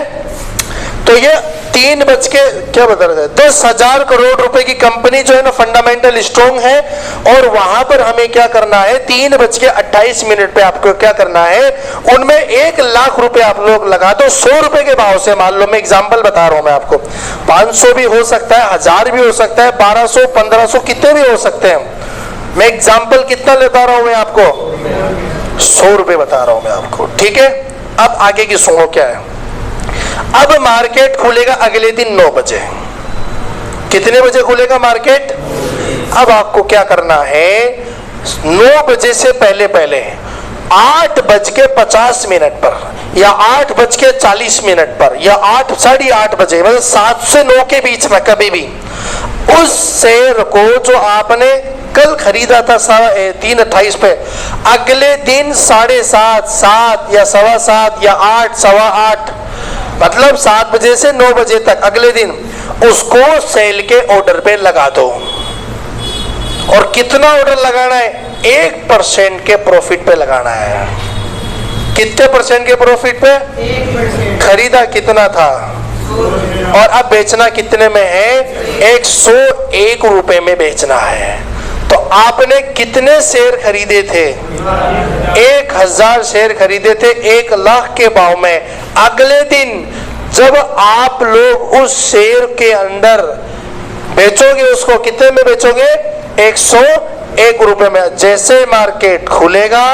तो ये 3 बज के क्या बता रहे थे, 10,000 करोड़ रुपए की कंपनी जो है ना फंडामेंटल स्ट्रॉन्ग है, और वहां पर हमें क्या करना है, 3:28 पे आपको क्या करना है, उनमें 1 लाख रुपए आप लोग लगा दो 100 रुपए के भाव से। मान लो मैं एग्जांपल बता रहा हूं मैं आपको, 500 भी हो सकता है, 1000 भी हो सकता है, 1200 1500 कितने भी हो सकते हैं। मैं एग्जाम्पल कितना लेता रहा हूं मैं आपको, 100 रुपए बता रहा हूं मैं आपको, ठीक है। अब आगे की सुनो क्या है। अब मार्केट खुलेगा अगले दिन 9 बजे। कितने बजे खुलेगा मार्केट? अब आपको क्या करना है, 9 बजे से पहले पहले 8:50 पर या 8:40 पर या 8 साढ़े 8 बजे, मतलब 7 से 9 के बीच में कभी भी उस शेयर को जो आपने कल खरीदा था 3:28 पे, अगले दिन 7:30, 7 या 7:15 या 8, 8:15, मतलब 7 बजे से 9 बजे तक अगले दिन उसको सेल के ऑर्डर पे लगा दो। और कितना ऑर्डर लगाना है? 1% के प्रॉफिट पे लगाना है। कितने % के प्रॉफिट पे? 1%। खरीदा कितना था और अब बेचना कितने में है? 101 रुपए में बेचना है। तो आपने कितने शेयर खरीदे थे? 1000 शेयर खरीदे थे 1 लाख के भाव में। अगले दिन जब आप लोग उस शेयर के अंदर बेचोगे, उसको कितने में बेचोगे? 101 रुपए में। जैसे मार्केट खुलेगा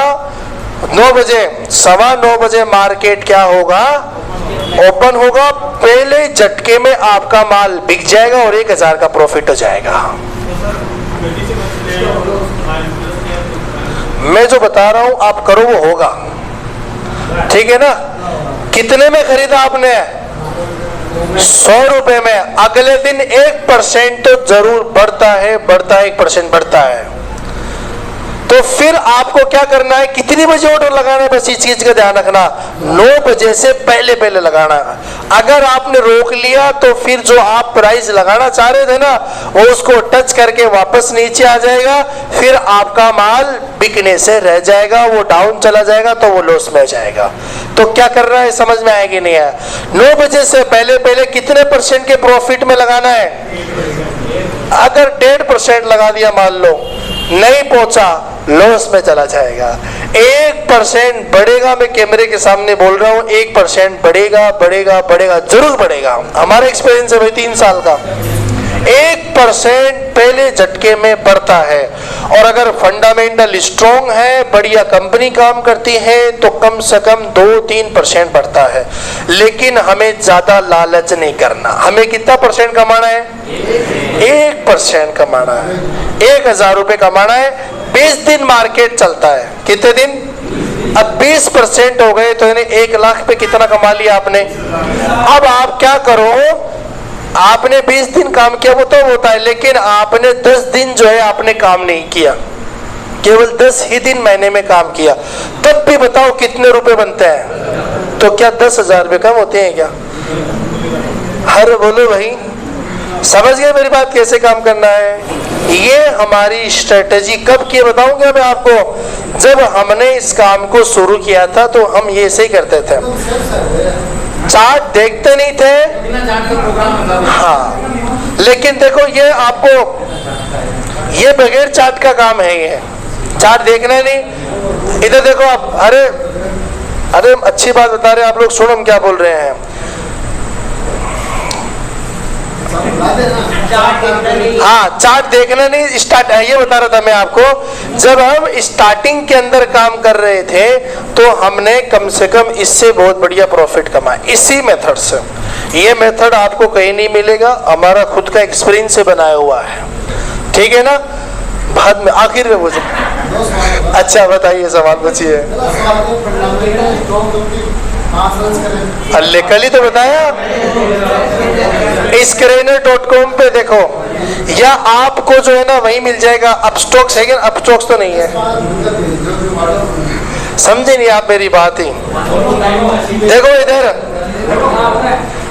9 बजे, 9:15 बजे मार्केट क्या होगा? ओपन होगा। पहले झटके में आपका माल बिक जाएगा और 1000 का प्रॉफिट हो जाएगा। मैं जो बता रहा हूं आप करो, वो होगा, ठीक है ना। कितने में खरीदा आपने? 100 रुपए में। अगले दिन 1% तो जरूर बढ़ता है, 1% बढ़ता है। तो फिर आपको क्या करना है, कितनी बजे ऑर्डर लगाना है, बस इस चीज का ध्यान रखना, 9 बजे से पहले पहले लगाना है। अगर आपने रोक लिया तो फिर जो आप प्राइस लगाना चाह रहे थे ना, वो उसको टच करके वापस नीचे आ जाएगा, फिर आपका माल बिकने से रह जाएगा, वो डाउन चला जाएगा, तो वो लॉस में जाएगा। तो क्या करना है समझ में आएगी नहीं है। 9 बजे से पहले पहले कितने % के प्रॉफिट में लगाना है? अगर 1.5% लगा दिया मान लो, नहीं पहुंचा, लॉस में चला जाएगा। 1% बढ़ेगा, मैं कैमरे के सामने बोल रहा हूं, 1% बढ़ेगा बढ़ेगा बढ़ेगा, जरूर बढ़ेगा। हमारा एक्सपीरियंस है भाई 3 साल का। 1% पहले झटके में बढ़ता है। और अगर फंडामेंटल स्ट्रॉन्ग है, बढ़िया कंपनी काम करती है, तो कम से कम 2-3% बढ़ता है। लेकिन हमें ज्यादा लालच नहीं करना। हमें कितना % कमाना है? 1% कमाना है। 1000 रुपए कमाना है। 20 दिन मार्केट चलता है। कितने दिन? अब 20% हो गए तो यानी 1 लाख पे कितना कमा लिया आपने? अब आप क्या करो, आपने 20 दिन काम किया वो तो होता है, लेकिन आपने 10 दिन जो है आपने काम नहीं किया, केवल 10 ही दिन महीने में काम किया, तब भी बताओ कितने रुपए बनते हैं? तो क्या 10,000 रुपए कम होते हैं क्या? हर बोलो भाई, समझ गए मेरी बात कैसे काम करना है? ये हमारी स्ट्रेटेजी कब की बताऊंगा मैं आपको। जब हमने इस काम को शुरू किया था तो हम ये ऐसे ही करते थे, चार्ट देखते नहीं थे, हाँ, लेकिन देखो ये आपको, ये बगैर चार्ट का काम है। ये चार्ट देखना नहीं। इधर देखो आप, अरे अरे अच्छी बात बता रहे आप लोग, सुनो हम क्या बोल रहे हैं। हाँ, चार्ट देखना नहीं, स्टार्ट ये बता रहा था मैं आपको। जब हम स्टार्टिंग के अंदर काम कर रहे थे तो हमने कम से कम इससे बहुत बढ़िया प्रॉफिट कमाया, इसी मेथड से। ये मेथड आपको कहीं नहीं मिलेगा, हमारा खुद का एक्सपीरियंस से बनाया हुआ है, ठीक है ना। बाद में आखिर में पूछो। अच्छा बताइए, सवाल पूछिए। अल्ले कल ही तो बताया, Screener.com पे देखो, या आपको जो है ना वही मिल जाएगा। अपस्टॉक्स है क्या? अपस्टॉक्स तो नहीं है, समझे नहीं आप मेरी बात ही। देखो इधर,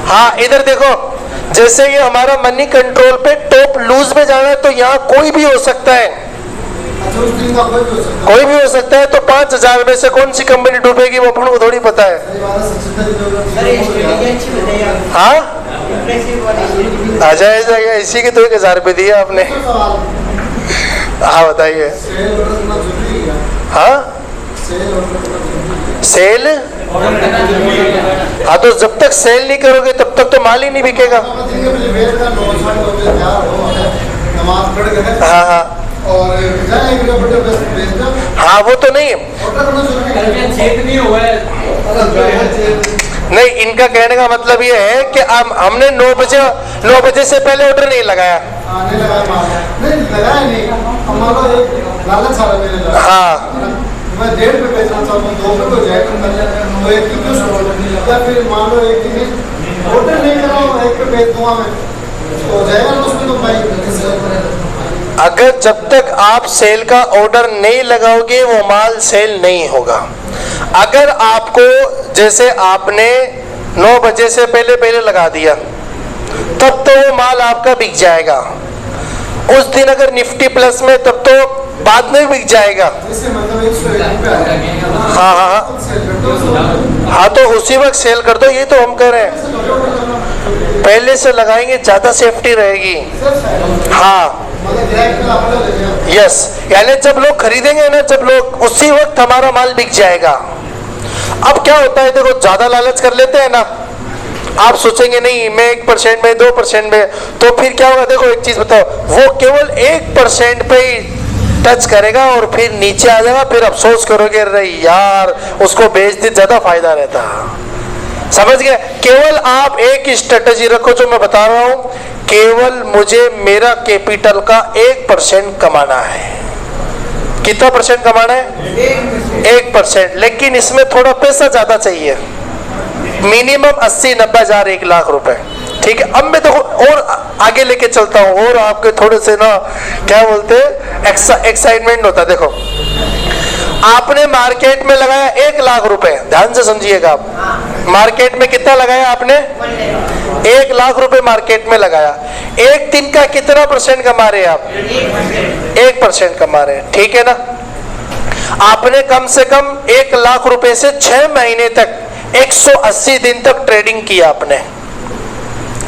हाँ इधर देखो, जैसे ये हमारा मनी कंट्रोल पे टॉप लूज में जाना है तो यहाँ कोई भी हो सकता है, कोई भी हो सकता है। तो 5000 में से कौन सी कंपनी डूबेगी वो अपन को थोड़ी पता है। हाँ आ जाएगा इसी के तो 1000 रुपये दिए आपने। हाँ बताइए। हाँ सेल, हाँ तो जब तक सेल नहीं करोगे तब तक तो माल ही नहीं बिकेगा। हाँ हाँ हाँ वो तो नहीं नहीं, इनका कहने का मतलब ये है कि हमने 9 बजे से पहले ऑर्डर नहीं लगाया। हाँ मैं 1.5 पे बेचना चाहता हूँ, 2 पे तो जाएगा तो एक की क्यों या फिर मान लो एक दिन ऑर्डर नहीं कर रहा हूँ, 1 पे बेच दूंगा मैं तो जाएगा तो उसमें तो भाई। अगर जब तक आप सेल का ऑर्डर नहीं लगाओगे वो माल सेल नहीं होगा। अगर आपको जैसे आपने 9 बजे से पहले लगा दिया तब तो वो माल आपका बिक जाएगा। उस दिन अगर निफ्टी प्लस में तब तो बाद में बिक जाएगा। हाँ हाँ हाँ तो उसी वक्त सेल कर दो, ये तो हम कर रहे हैं। पहले से लगाएंगे ज्यादा सेफ्टी रहेगी। हाँ यस, यानी जब लोग खरीदेंगे ना, जब लोग उसी वक्त हमारा माल बिक जाएगा। अब क्या होता है देखो, ज्यादा लालच कर लेते हैं ना, आप सोचेंगे नहीं मैं 1% में 2% में, तो फिर क्या होगा देखो एक चीज बताओ, वो केवल 1% पे ही टच करेगा और फिर नीचे आ जाएगा, फिर अफसोस करोगे अरे यार उसको बेच दे, ज्यादा फायदा रहता। समझ गए? केवल आप एक स्ट्रेटजी रखो जो मैं बता रहा हूं, केवल मुझे मेरा कैपिटल का 1% कमाना है। कितना परसेंट कमाना है? 1%। लेकिन इसमें थोड़ा पैसा ज्यादा चाहिए, मिनिमम 80-90 हजार 1 लाख रुपए। ठीक है, अब मैं देखो और आगे लेके चलता हूँ और आपके थोड़े से ना क्या बोलते हैं एक्साइटमेंट होता है। देखो आपने मार्केट में लगाया 1 लाख रुपए, ध्यान से समझिएगा आप, मार्केट में कितना लगाया आपने? 1 लाख रुपए मार्केट में लगाया। एक दिन का कितना परसेंट कमा रहे हैं आप? 1% कमा रहे हैं। ठीक है ना? आपने कम से कम 1 लाख रुपए से 6 महीने तक 180 दिन तक ट्रेडिंग किया आपने।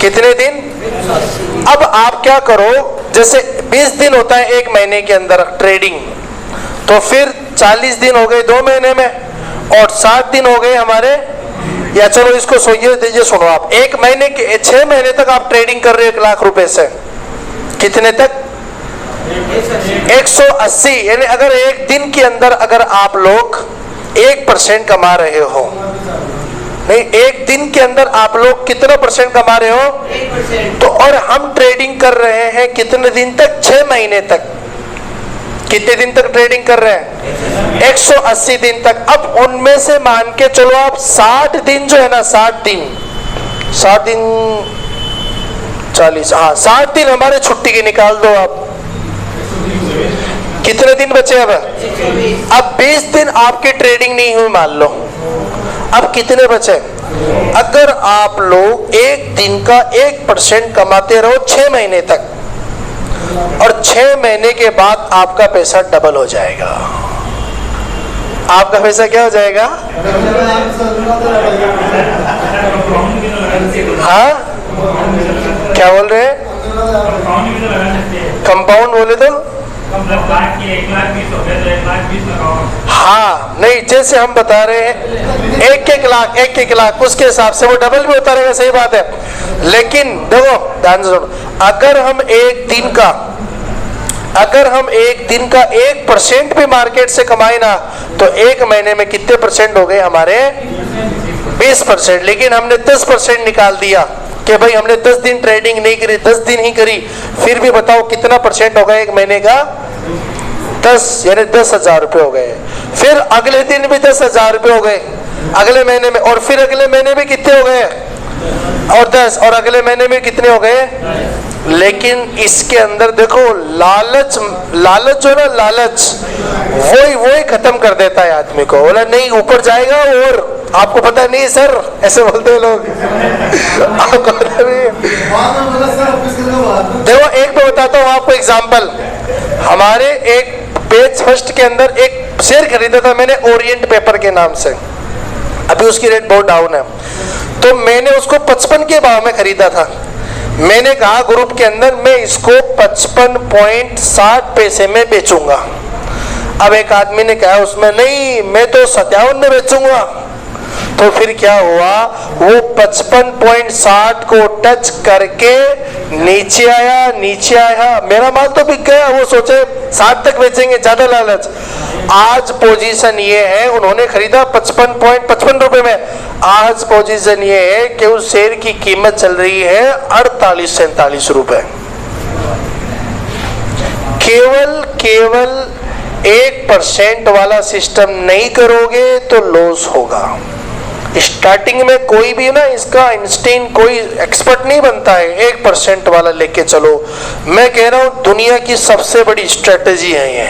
कितने दिन? अब आप क्या करो, जैसे 20 दिन होता है 1 महीने के अंदर ट्रेडिंग, तो फिर 40 दिन हो गए 2 महीने में और 60 दिन हो गए हमारे, या चलो इसको सोइए दीजिए, सुनो आप, 1 महीने के 6 महीने तक आप ट्रेडिंग कर रहे हो 1 लाख रुपए से। कितने तक? 180। यानी अगर एक दिन के अंदर अगर आप लोग 1% कमा रहे हो, नहीं एक दिन के अंदर आप लोग कितना परसेंट कमा रहे हो? 1%। तो और हम ट्रेडिंग कर रहे हैं कितने दिन तक? 6 महीने तक। कितने दिन तक ट्रेडिंग कर रहे हैं? 180 दिन तक। अब उनमें से मान के चलो आप 60 दिन जो है ना, 60 दिन 40, हाँ 60 दिन हमारे छुट्टी के निकाल दो आप। कितने दिन बचे अब? 20 दिन आपकी ट्रेडिंग नहीं हुई मान लो, अब कितने बचे? अगर आप लोग एक दिन का 1% कमाते रहो 6 महीने तक, और 6 महीने के बाद आपका पैसा डबल हो जाएगा। आपका पैसा क्या हो जाएगा? हाँ क्या बोल रहे हैं? कंपाउंड बोले तो हाँ नहीं, जैसे हम बता रहे हैं 1-1 लाख उसके हिसाब से वो डबल भी होता रहेगा। सही बात है, लेकिन देखो ध्यान से सुनो, अगर हम एक दिन का 1% भी मार्केट से कमाए ना, तो 1 महीने में कितने परसेंट हो गए हमारे? 20%। लेकिन हमने 10% निकाल दिया कि भाई हमने 10 दिन ट्रेडिंग नहीं करी, 10 दिन ही करी, फिर भी बताओ कितना परसेंट हो गया 1 महीने का? 10, यानी 10,000 रुपये हो गए। फिर अगले दिन भी 10,000 रुपये हो गए अगले महीने में, और फिर अगले महीने में कितने हो गए? और 10, और अगले महीने में कितने हो गए? लेकिन इसके अंदर देखो लालच जो ना, लालच वही खत्म कर देता है आदमी को। बोला नहीं ऊपर जाएगा, और आपको पता नहीं सर, ऐसे बोलते हैं लोग। आपको पता नहीं। देखो एक मैं बताता हूँ आपको एग्जाम्पल। हमारे एक पेज फर्स्ट के अंदर एक शेयर खरीदा था मैंने ओरिएंट पेपर के नाम से, अभी उसकी रेट बहुत डाउन है, तो मैंने उसको 55 के भाव में खरीदा था। मैंने कहा ग्रुप के अंदर मैं इसको 55.60 पैसे में बेचूंगा। अब एक आदमी ने कहा उसमें नहीं, मैं तो 57 में बेचूंगा। तो फिर क्या हुआ, वो 55.60 को टच करके नीचे आया, मेरा माल तो बिक गया। वो सोचे 60 तक बेचेंगे, ज्यादा लालच। आज पोजीशन ये है, उन्होंने खरीदा 55.55 रुपए में। आज पोजीशन ये है कि उस शेयर की कीमत चल रही है 48-47 रुपए। केवल 1% वाला सिस्टम नहीं करोगे तो लॉस होगा। स्टार्टिंग में कोई भी ना इसका इंस्टेंट कोई एक्सपर्ट नहीं बनता है, 1% वाला लेके चलो। मैं कह रहा हूं दुनिया की सबसे बड़ी स्ट्रेटेजी है ये,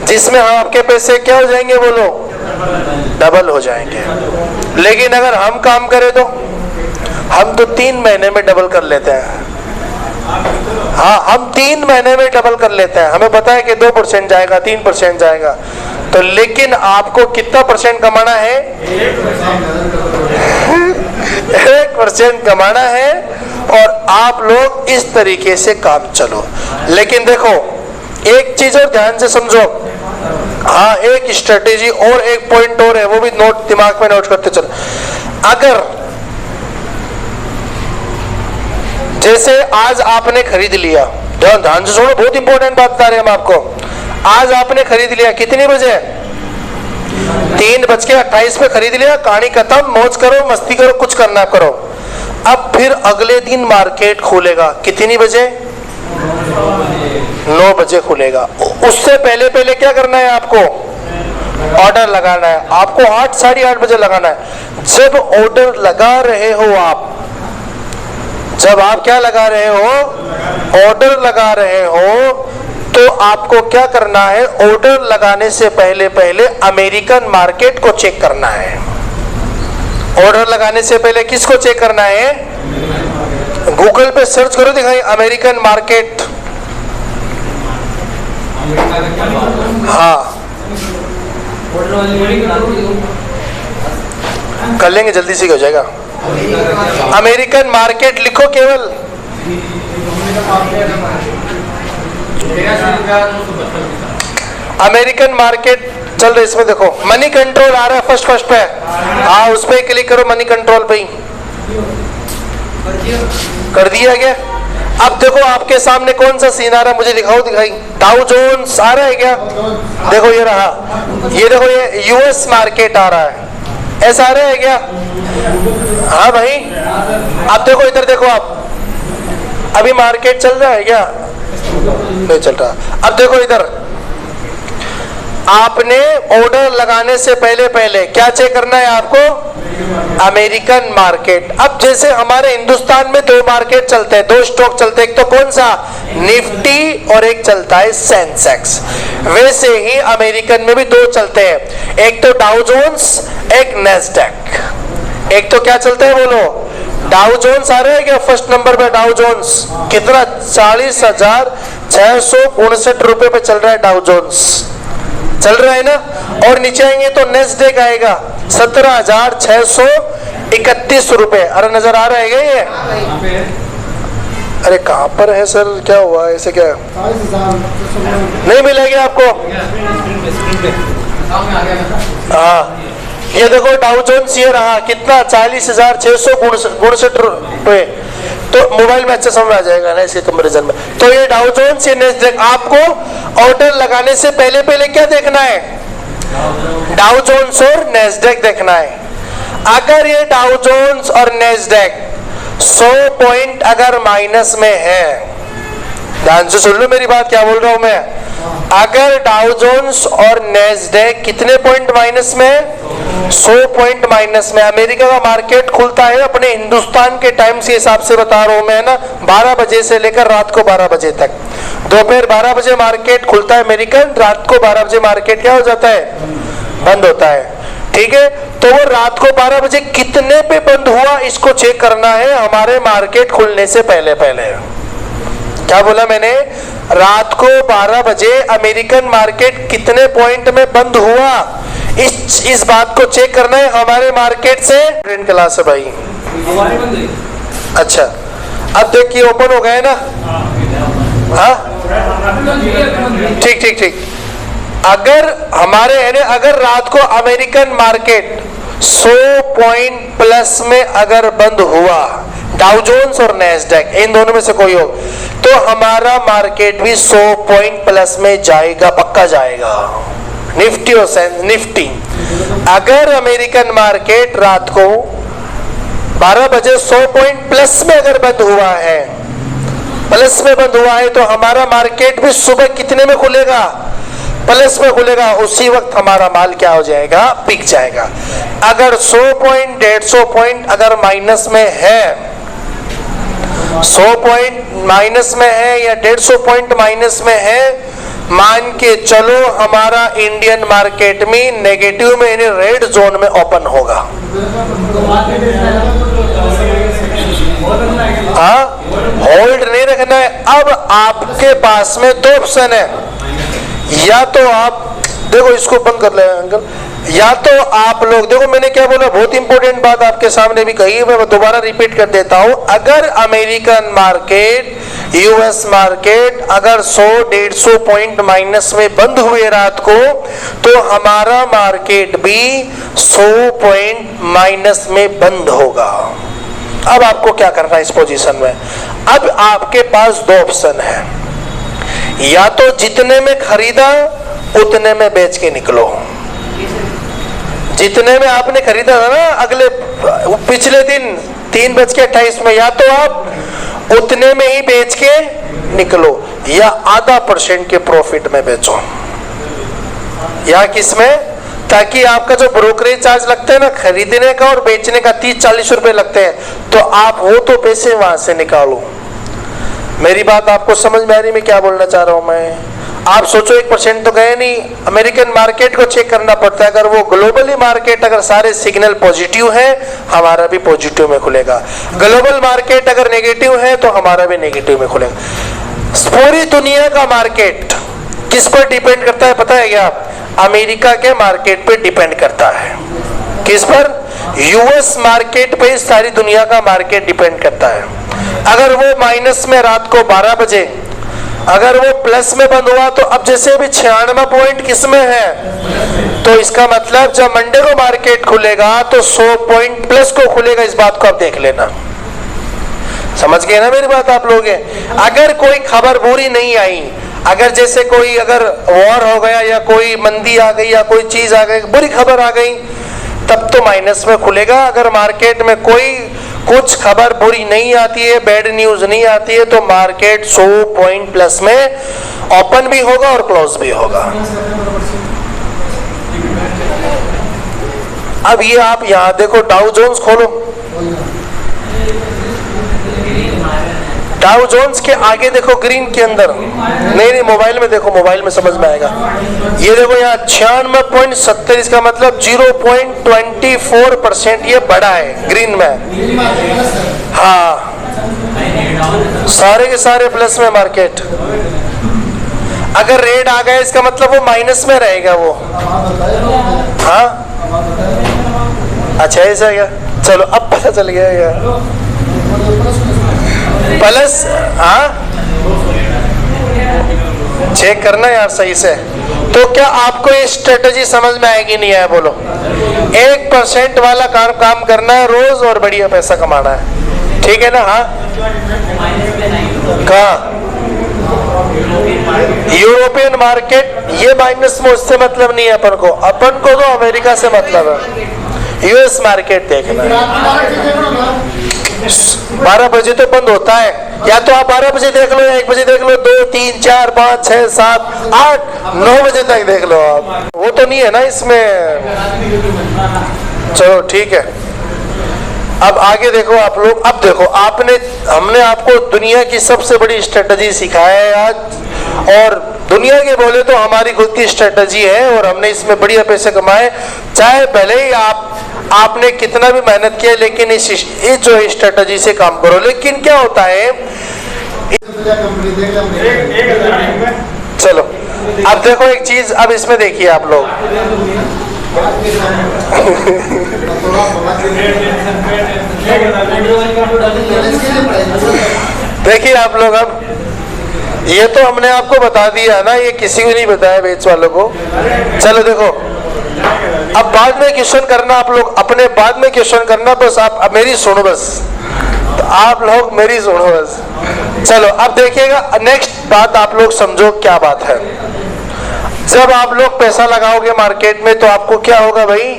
जिसमें आपके पैसे क्या हो जाएंगे बोलो, डबल हो जाएंगे। लेकिन अगर हम काम करें तो हम तो 3 महीने में डबल कर लेते हैं। हाँ, हम 3 महीने में डबल कर लेते हैं। हमें पता है कि 2% जाएगा, 3% जाएगा। तो लेकिन आपको कितना % कमाना है? 1% कमाना है। और आप लोग इस तरीके से काम चलो। लेकिन देखो एक चीज और ध्यान से समझो। हाँ, एक स्ट्रेटेजी और एक पॉइंट और है, वो भी नोट दिमाग में नोट करते चलो। अगर जैसे आज आपने खरीद लिया, ध्यान से सुनो, बहुत इंपॉर्टेंट बात बता रहे हैं हम आपको। आज आपने खरीद लिया, कितने बजे? 3:28 पे खरीद लिया, कहानी खत्म। मौज करो, मस्ती करो, कुछ करना करो। अब फिर अगले दिन मार्केट खुलेगा, कितनी बजे? 9 बजे खुलेगा। उससे पहले क्या करना है आपको? ऑर्डर लगाना है। आपको 8, 8:30 बजे लगाना है। जब ऑर्डर लगा रहे हो आप, जब आप क्या लगा रहे हो, ऑर्डर लगा रहे हो, तो आपको क्या करना है? ऑर्डर लगाने से पहले अमेरिकन मार्केट को चेक करना है। ऑर्डर लगाने से पहले किसको चेक करना है? गूगल पे सर्च करो, दिखाई अमेरिकन मार्केट। हाँ, कर लेंगे, जल्दी से हो जाएगा। अमेरिकन मार्केट लिखो केवल। अमेरिकन मार्केट चल रहा है, इसमें देखो मनी कंट्रोल आ रहा है फर्स्ट पे। हाँ, उस पर क्लिक करो, मनी कंट्रोल पे ही कर दिया गया। अब देखो आपके सामने कौन सा सीन आ रहा है, मुझे दिखाओ, दिखाई। डाउ जोन्स आ रहा है क्या? देखो ये रहा, ये देखो, ये यूएस मार्केट आ रहा है, ऐसा आ रहा है क्या? हाँ भाई। अब देखो इधर देखो, आप अभी मार्केट चल रहा है क्या? नहीं चल रहा। अब देखो इधर, आपने ऑर्डर लगाने से पहले क्या चेक करना है आपको? American market. अब जैसे हमारे हिंदुस्तान में 2 मार्केट चलते हैं, 2 स्टॉक चलते हैं, एक तो कौन सा? निफ्टी, और एक चलता है सेंसेक्स। वैसे ही अमेरिकन में भी 2 चलते हैं, एक तो डाउ जोन्स, एक नैस्डैक। एक तो क्या चलता है बोलो? डाउ जोन्स आ रहा है क्या फर्स्ट नंबर पे? डाउ जोन्स कितना? 40,659 रुपए पे चल रहा है डाउ जोन्स, चल रहा है ना। और नीचे आएंगे तो नैस्डैक आएगा 17,631 रुपए। अरे नजर आ रहा है क्या ये? अरे कहाँ पर है सर, क्या हुआ ऐसे? क्या नहीं मिलेगी आपको? हाँ, ये देखो डाउ जोन्स ये रहा, कितना? 40,659 रुपए। तो मोबाइल में अच्छा समझ आ जाएगा ना इसके कंपैरिजन में। तो ये डाउ जोन्स, ये नैस्डैक। आपको ऑर्डर लगाने से पहले क्या देखना है? डाउ जोन्स और नैस्डैक देखना है। अगर ये डाउ जोन्स और नैस्डैक 100 पॉइंट अगर माइनस में है, ध्यान से सुन लो मेरी बात, क्या बोल रहा हूं मैं। अगर डाउ जोन्स और नैस्डैक कितने पॉइंट माइनस में? 100 पॉइंट माइनस में। अमेरिका का मार्केट खुलता है अपने हिंदुस्तान के टाइम से हिसाब से बता रहा हूं मैं ना, 12 बजे से लेकर रात को 12 बजे तक। दोपहर 12 बजे मार्केट खुलता है अमेरिकन, रात को 12 बजे मार्केट क्या हो जाता है? बंद होता है। ठीक है, तो वो रात को 12 बजे कितने पे बंद हुआ इसको चेक करना है हमारे मार्केट खुलने से पहले। क्या बोला मैंने? रात को 12 बजे अमेरिकन मार्केट कितने पॉइंट में बंद हुआ, इस बात को चेक करना है हमारे मार्केट से। क्लास है भाई। अच्छा, अब देखिए ओपन हो गए ना, हाँ ठीक ठीक ठीक। अगर हमारे यानी अगर रात को अमेरिकन मार्केट 100 पॉइंट प्लस में अगर बंद हुआ, डाउ जोन्स और नैस्डैक इन दोनों में से कोई हो, तो हमारा मार्केट भी 100 पॉइंट प्लस में जाएगा, पक्का जाएगा। निफ्टी और निफ्टी अगर अमेरिकन मार्केट रात को 12 बजे 100 पॉइंट प्लस में अगर बंद हुआ है, प्लस में बंद हुआ है, तो हमारा मार्केट भी सुबह कितने में खुलेगा, प्लस में खुलेगा। उसी वक्त हमारा माल क्या हो जाएगा, बिक जाएगा। अगर 100 पॉइंट 150 पॉइंट अगर माइनस में है, 100 पॉइंट माइनस में है या 150 पॉइंट माइनस में है, मान के चलो हमारा इंडियन मार्केट में नेगेटिव में यानी रेड जोन में ओपन होगा। हाँ, होल्ड नहीं रखना है। अब आपके पास में दो ऑप्शन है, या तो आप देखो इसको बंद कर ले अंकल, या तो आप लोग देखो मैंने क्या बोला, बहुत इंपॉर्टेंट बात आपके सामने भी कही है, मैं दोबारा रिपीट कर देता हूं। अगर अमेरिकन मार्केट यूएस मार्केट अगर 100-150 पॉइंट माइनस में बंद हुए रात को, तो हमारा मार्केट भी 100 पॉइंट माइनस में बंद होगा। अब आपको क्या करना है इस पोजीशन में, अब आपके पास दो ऑप्शन है, या तो जितने में खरीदा उतने में बेच के निकलो। जितने में आपने खरीदा था ना अगले पिछले दिन 3:28 में, या तो आप उतने में ही बेच के निकलो, या आधा % के प्रॉफिट में बेचो। या किसमें, ताकि आपका जो ब्रोकरेज चार्ज लगता है ना खरीदने का और बेचने का 30-40 रुपए लगते हैं, तो आप वो तो पैसे वहां से निकालो। मेरी बात आपको समझ में आ रही मैं क्या बोलना चाह रहा हूं मैं? आप सोचो 1% तो गए नहीं, अमेरिकन मार्केट को चेक करना पड़ता है। अगर वो ग्लोबली मार्केट अगर सारे सिग्नल पॉजिटिव है, हमारा भी पॉजिटिव में खुलेगा। ग्लोबल मार्केट अगर नेगेटिव है तो हमारा भी नेगेटिव में खुलेगा। पूरी दुनिया का मार्केट किस पर डिपेंड करता है पता है क्या? अमेरिका के मार्केट पे डिपेंड करता है। किस पर? यूएस मार्केट पे सारी दुनिया का मार्केट डिपेंड करता है। अगर वो माइनस में रात को 12 बजे अगर वो प्लस में बंद हुआ, तो अब जैसे भी 96 पॉइंट किस में है, तो इसका मतलब जब मंडे को मार्केट खुलेगा तो 100 पॉइंट प्लस को खुलेगा। इस बात को आप देख लेना। समझ गए ना मेरी बात आप लोग? अगर कोई खबर बुरी नहीं आई, अगर जैसे कोई अगर वॉर हो गया या कोई मंदी आ गई या कोई चीज आ गई, बुरी खबर आ गई, तब तो माइनस में खुलेगा। अगर मार्केट में कोई कुछ खबर बुरी नहीं आती है, बैड न्यूज नहीं आती है, तो मार्केट 100 पॉइंट प्लस में ओपन भी होगा और क्लोज भी होगा। अब ये आप यहां देखो, डाउ जोन्स खोलो। डाउ जोन्स के आगे देखो ग्रीन के अंदर, नहीं मोबाइल में देखो, मोबाइल में समझ में आएगा। ये देखो यहाँ 96.70, इसका मतलब 0.24% ये बड़ा है ग्रीन में। हाँ, सारे के सारे प्लस में मार्केट। अगर रेड आ गया इसका मतलब वो माइनस में रहेगा वो। हाँ अच्छा ऐसा है क्या? चलो अब पता चल गया यार। प्लस हाँ चेक करना यार सही से। तो क्या आपको ये स्ट्रेटजी समझ में आएगी नहीं है? बोलो। 1% वाला काम करना है रोज और बढ़िया पैसा कमाना है, ठीक है ना? हाँ कहाँ? यूरोपियन मार्केट ये माइनस में, उससे मतलब नहीं है अपन को। अपन को तो अमेरिका से मतलब है। यूएस मार्केट देखना है। 12 बजे तो बंद होता है, या तो आप 12 बजे देख लो या 1 बजे देख लो, 2, 3, 4, 5, 6, 7, 8, 9 बजे तक देख लो आप। वो तो नहीं है ना इसमें। चलो ठीक है, अब आगे देखो आप लोग। अब देखो हमने आपको दुनिया की सबसे बड़ी स्ट्रेटजी सिखाया है आज, और दुनिया के बोले तो हमारी खुद की स्ट्रेटजी है, और हमने इसमें बढ़िया पैसे कमाए। चाहे भले ही आपने कितना भी मेहनत किया, लेकिन इस जो स्ट्रेटजी से काम करो। लेकिन क्या होता है, चलो अब देखो एक चीज, अब इसमें देखिए आप लोग। देखिए आप लोग, अब ये तो हमने आपको बता दिया ना, ये किसी को नहीं बताया बेच वालों को। चलो देखो, अब बाद में क्वेश्चन करना आप लोग, अपने बाद में क्वेश्चन करना, बस आप अब मेरी सुनो, बस तो आप लोग मेरी सुनो बस। चलो अब देखिएगा, नेक्स्ट बात आप लोग समझो क्या बात है। जब आप लोग पैसा लगाओगे मार्केट में तो आपको क्या होगा भाई,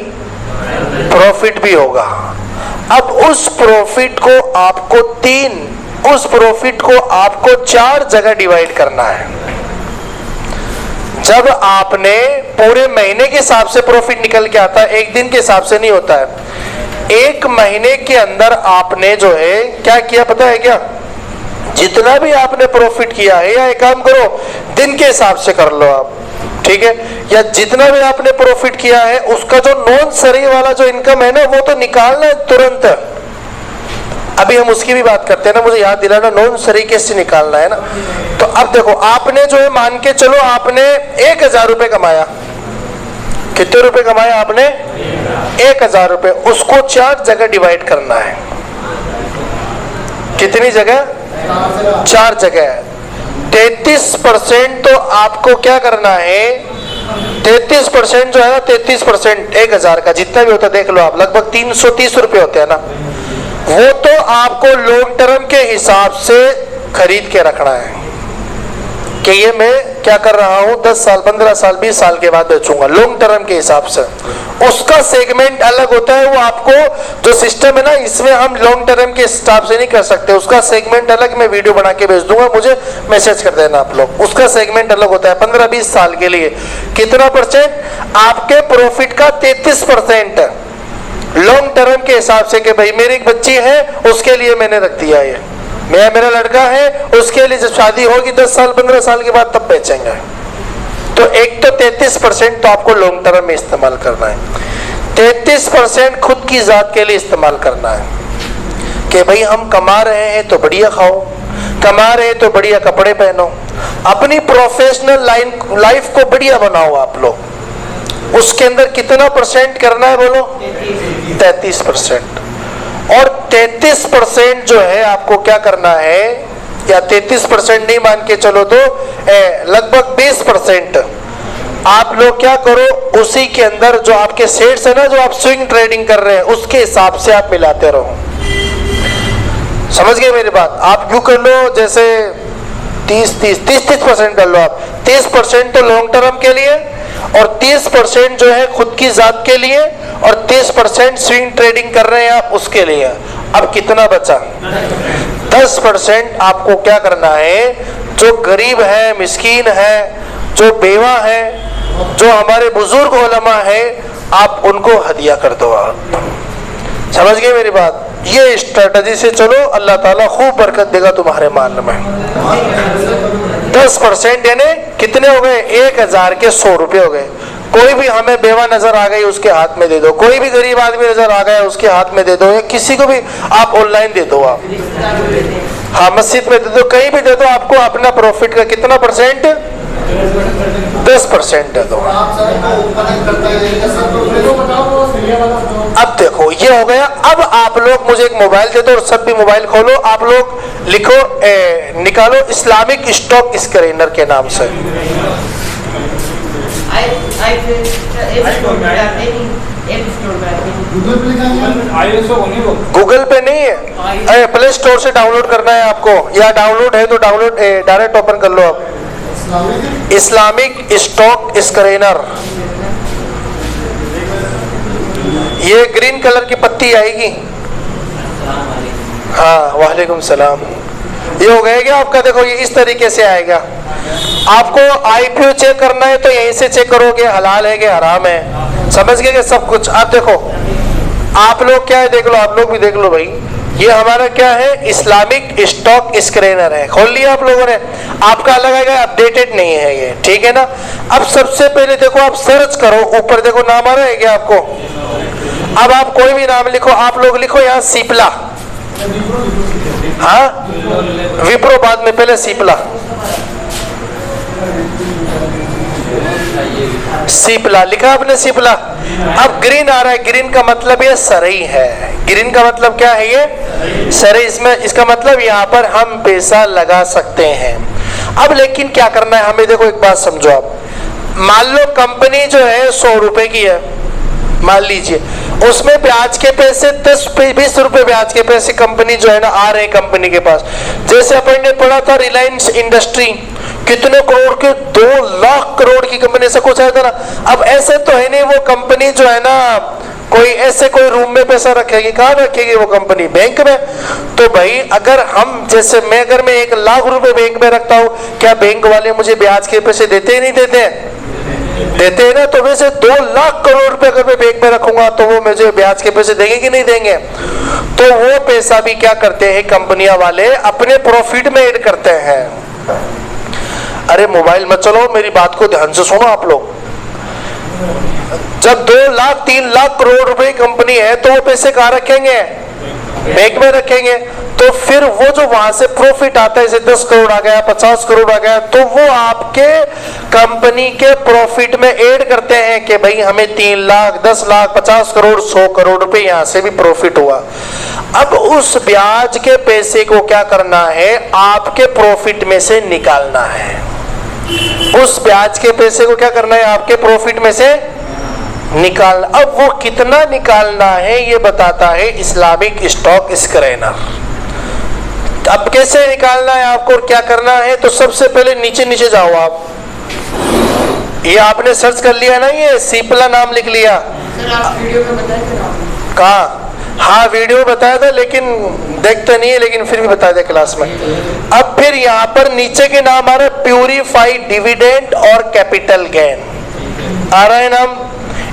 प्रॉफिट भी होगा। अब उस प्रॉफिट को आपको 4 जगह डिवाइड करना है। जब आपने पूरे महीने के हिसाब से प्रॉफिट निकल के आता है, एक दिन के हिसाब से नहीं होता है। एक महीने के अंदर आपने जो है क्या किया पता है क्या, जितना भी आपने प्रॉफिट किया है, या एक काम करो दिन के हिसाब से कर लो आप, ठीक है, या जितना भी आपने प्रॉफिट किया है उसका जो नॉन सरी वाला जो इनकम है ना, वो तो निकालना है तुरंत। अभी हम उसकी भी बात करते हैं ना, मुझे याद दिलाना, नॉन सरी कैसे निकालना है ना। तो अब देखो, आपने जो है मान के चलो आपने 1000 रुपए कमाया। कितने रुपए कमाया आपने? 1000 रुपए। उसको 4 जगह डिवाइड करना है। कितनी जगह? 4 जगह। 33% तो आपको क्या करना है, 33% जो है ना, 33% 1000 का जितना भी होता है, देख लो आप, लगभग 330 रुपए होते हैं ना, वो तो आपको लॉन्ग टर्म के हिसाब से खरीद के रखना है कि ये मैं क्या कर रहा हूं, 10 साल 15 साल 20 साल के बाद बेचूंगा, लॉन्ग टर्म के हिसाब से। उसका सेगमेंट अलग होता है, वो आपको जो सिस्टम है ना, इसमें हम लॉन्ग टर्म के हिसाब से नहीं कर सकते, उसका सेगमेंट अलग, मैं वीडियो बना के भेज दूंगा, मुझे मैसेज कर देना आप लोग। उसका सेगमेंट अलग होता है 15-20 साल के लिए। कितना परसेंट? आपके प्रॉफिट का 33% लॉन्ग टर्म के हिसाब से, कि भाई मेरी एक बच्ची है उसके लिए मैंने रख दिया, ये मेरा लड़का है उसके लिए जब शादी होगी 10 साल 15 साल के बाद तब बेचेंगे। तो एक तो 33% तो आपको लॉन्ग टर्म में इस्तेमाल करना है, 33% खुद की जात के लिए इस्तेमाल करना है कि भाई हम कमा रहे हैं तो बढ़िया खाओ, कमा रहे हैं तो बढ़िया कपड़े पहनो, अपनी प्रोफेशनल लाइफ को बढ़िया बनाओ आप लोग। उसके अंदर कितना परसेंट करना है बोलो? 33%। और 33% जो है आपको क्या करना है, या 33% नहीं मान के चलो तो लगभग 20% आप लोग क्या करो, उसी के अंदर जो आपके शेयर्स है ना, जो आप स्विंग ट्रेडिंग कर रहे हैं, उसके हिसाब से आप मिलाते रहो। समझ गए मेरी बात? आप क्यों कर लो, जैसे 30% कर लो आप, 30% तो लॉन्ग टर्म के लिए, और 30% जो है खुद की जात के लिए, और 30% स्विंग ट्रेडिंग कर रहे हैं आप उसके लिए। अब कितना बचा? 10% आपको क्या करना है, जो गरीब है, मिस्कीन है, जो बेवा है, जो हमारे बुजुर्ग उलमा है, आप उनको हदिया कर दो। आप समझ गए मेरी बात? ये स्ट्रेटजी से चलो, अल्लाह ताला खूब बरकत देगा तुम्हारे माल में। 10% यानी कितने हो गए? 1000 के 100 रुपए हो गए। कोई भी हमें बेवा नजर आ गई उसके हाथ में दे दो, कोई भी गरीब आदमी नजर आ गया उसके हाथ में दे दो, या किसी को भी आप ऑनलाइन दे दो, आप हाँ मस्जिद में दे दो, कहीं भी दे दो, आपको अपना प्रॉफिट का कितना परसेंट? 10% दे दो। अब देखो ये हो गया। अब आप लोग मुझे एक मोबाइल दे दो, और सब भी मोबाइल खोलो, आप लोग लिखो, निकालो इस्लामिक स्टॉक स्कैनर के नाम से। गूगल पे नहीं है, प्ले स्टोर से डाउनलोड करना है आपको, या डाउनलोड है तो डाउनलोड डायरेक्ट ओपन कर लो आप। इस्लामिक स्टॉक स्कैनर, ये ग्रीन कलर की पत्ती आएगी। हाँ वालेकुम सलाम। ये हो गया क्या आपका? देखो ये इस तरीके से आएगा। आपको आईपीओ चेक करना है तो यहीं से चेक करोगे हलाल है कि हराम है, समझ गए कि सब कुछ। आप देखो, आप लोग क्या है देख लो, आप लोग भी देख लो भाई, ये हमारा क्या है? इस्लामिक स्टॉक स्कैनर है। खोल लिया आप लोगों ने? आपका अलग आएगा, अपडेटेड नहीं है ये, ठीक है ना। अब सबसे पहले देखो, आप सर्च करो, ऊपर देखो नाम आ रहा है क्या आपको? अब आप कोई भी नाम लिखो, आप लोग लिखो यहाँ सिप्ला, हाँ विप्रो बाद में, पहले सिप्ला, सिप्ला लिखा आपने, सिप्ला। अब ग्रीन आ रहा है, ग्रीन का मतलब ये सरई है, ग्रीन का मतलब क्या है ये? सर इसमें इसका मतलब यहाँ पर हम पैसा लगा सकते हैं। अब लेकिन क्या करना है हमें, देखो एक बात समझो आप, मान लो कंपनी जो है 100 रुपए की है, मान लीजिए, उसमें ब्याज के पैसे 10-20 रुपए ब्याज के पैसे कंपनी जो है ना आ रहे कंपनी के पास। जैसे अपन ने पढ़ा था रिलायंस इंडस्ट्री कितने करोड़ के, 2 लाख करोड़ की कंपनी, ऐसा कुछ आया था ना। अब ऐसे तो है नहीं, वो कंपनी जो है ना कोई ऐसे कोई रूम में पैसा रखेगी, कहाँ रखेगी वो कंपनी? बैंक में। तो भाई अगर हम जैसे अगर मैं 1 लाख रुपए बैंक में रखता हूँ, क्या बैंक वाले मुझे ब्याज के पैसे देते ही नहीं देते हैं? देते हैं ना। तो वैसे 2 लाख करोड़ रुपए अगर मैं बैंक में रखूंगा तो वो मुझे ब्याज के पैसे देंगे कि नहीं देंगे? तो वो पैसा भी क्या करते हैं कंपनियां वाले, अपने प्रॉफिट में ऐड करते हैं। अरे मोबाइल मत चलो, मेरी बात को ध्यान से सुनो आप लोग। जब 2 लाख 3 लाख करोड़ रुपए कंपनी है तो वो पैसे कहाँ रखेंगे? बैंक में रखेंगे। तो फिर वो जो वहां से प्रॉफिट आता है, जैसे 10 करोड़ आ गया, 50 करोड़ आ गया, तो वो आपके कंपनी के प्रॉफिट में ऐड करते हैं कि भाई हमें 3 लाख 10 लाख 50 करोड़ 100 करोड़ रुपए यहां से भी प्रॉफिट हुआ। अब उस ब्याज के पैसे को क्या करना है? आपके प्रॉफिट में से निकालना है। उस ब्याज के पैसे को क्या करना है? आपके प्रॉफिट में से निकालना। अब वो कितना निकालना है ये बताता है इस्लामिक स्टॉक स्कैनर। अब कैसे निकालना है आपको और क्या करना है? तो सबसे पहले नीचे नीचे जाओ आप। ये आपने सर्च कर लिया ना, ये सिप्ला नाम लिख लिया। सर आप वीडियो में बताए थे ना? कहाँ? हाँ वीडियो बताया था, लेकिन देखते नहीं है, लेकिन फिर भी बता दे क्लास में। अब फिर यहाँ पर नीचे के नाम आ रहा है प्यूरिफाइड डिविडेंड और कैपिटल गेन आ रहा है नाम,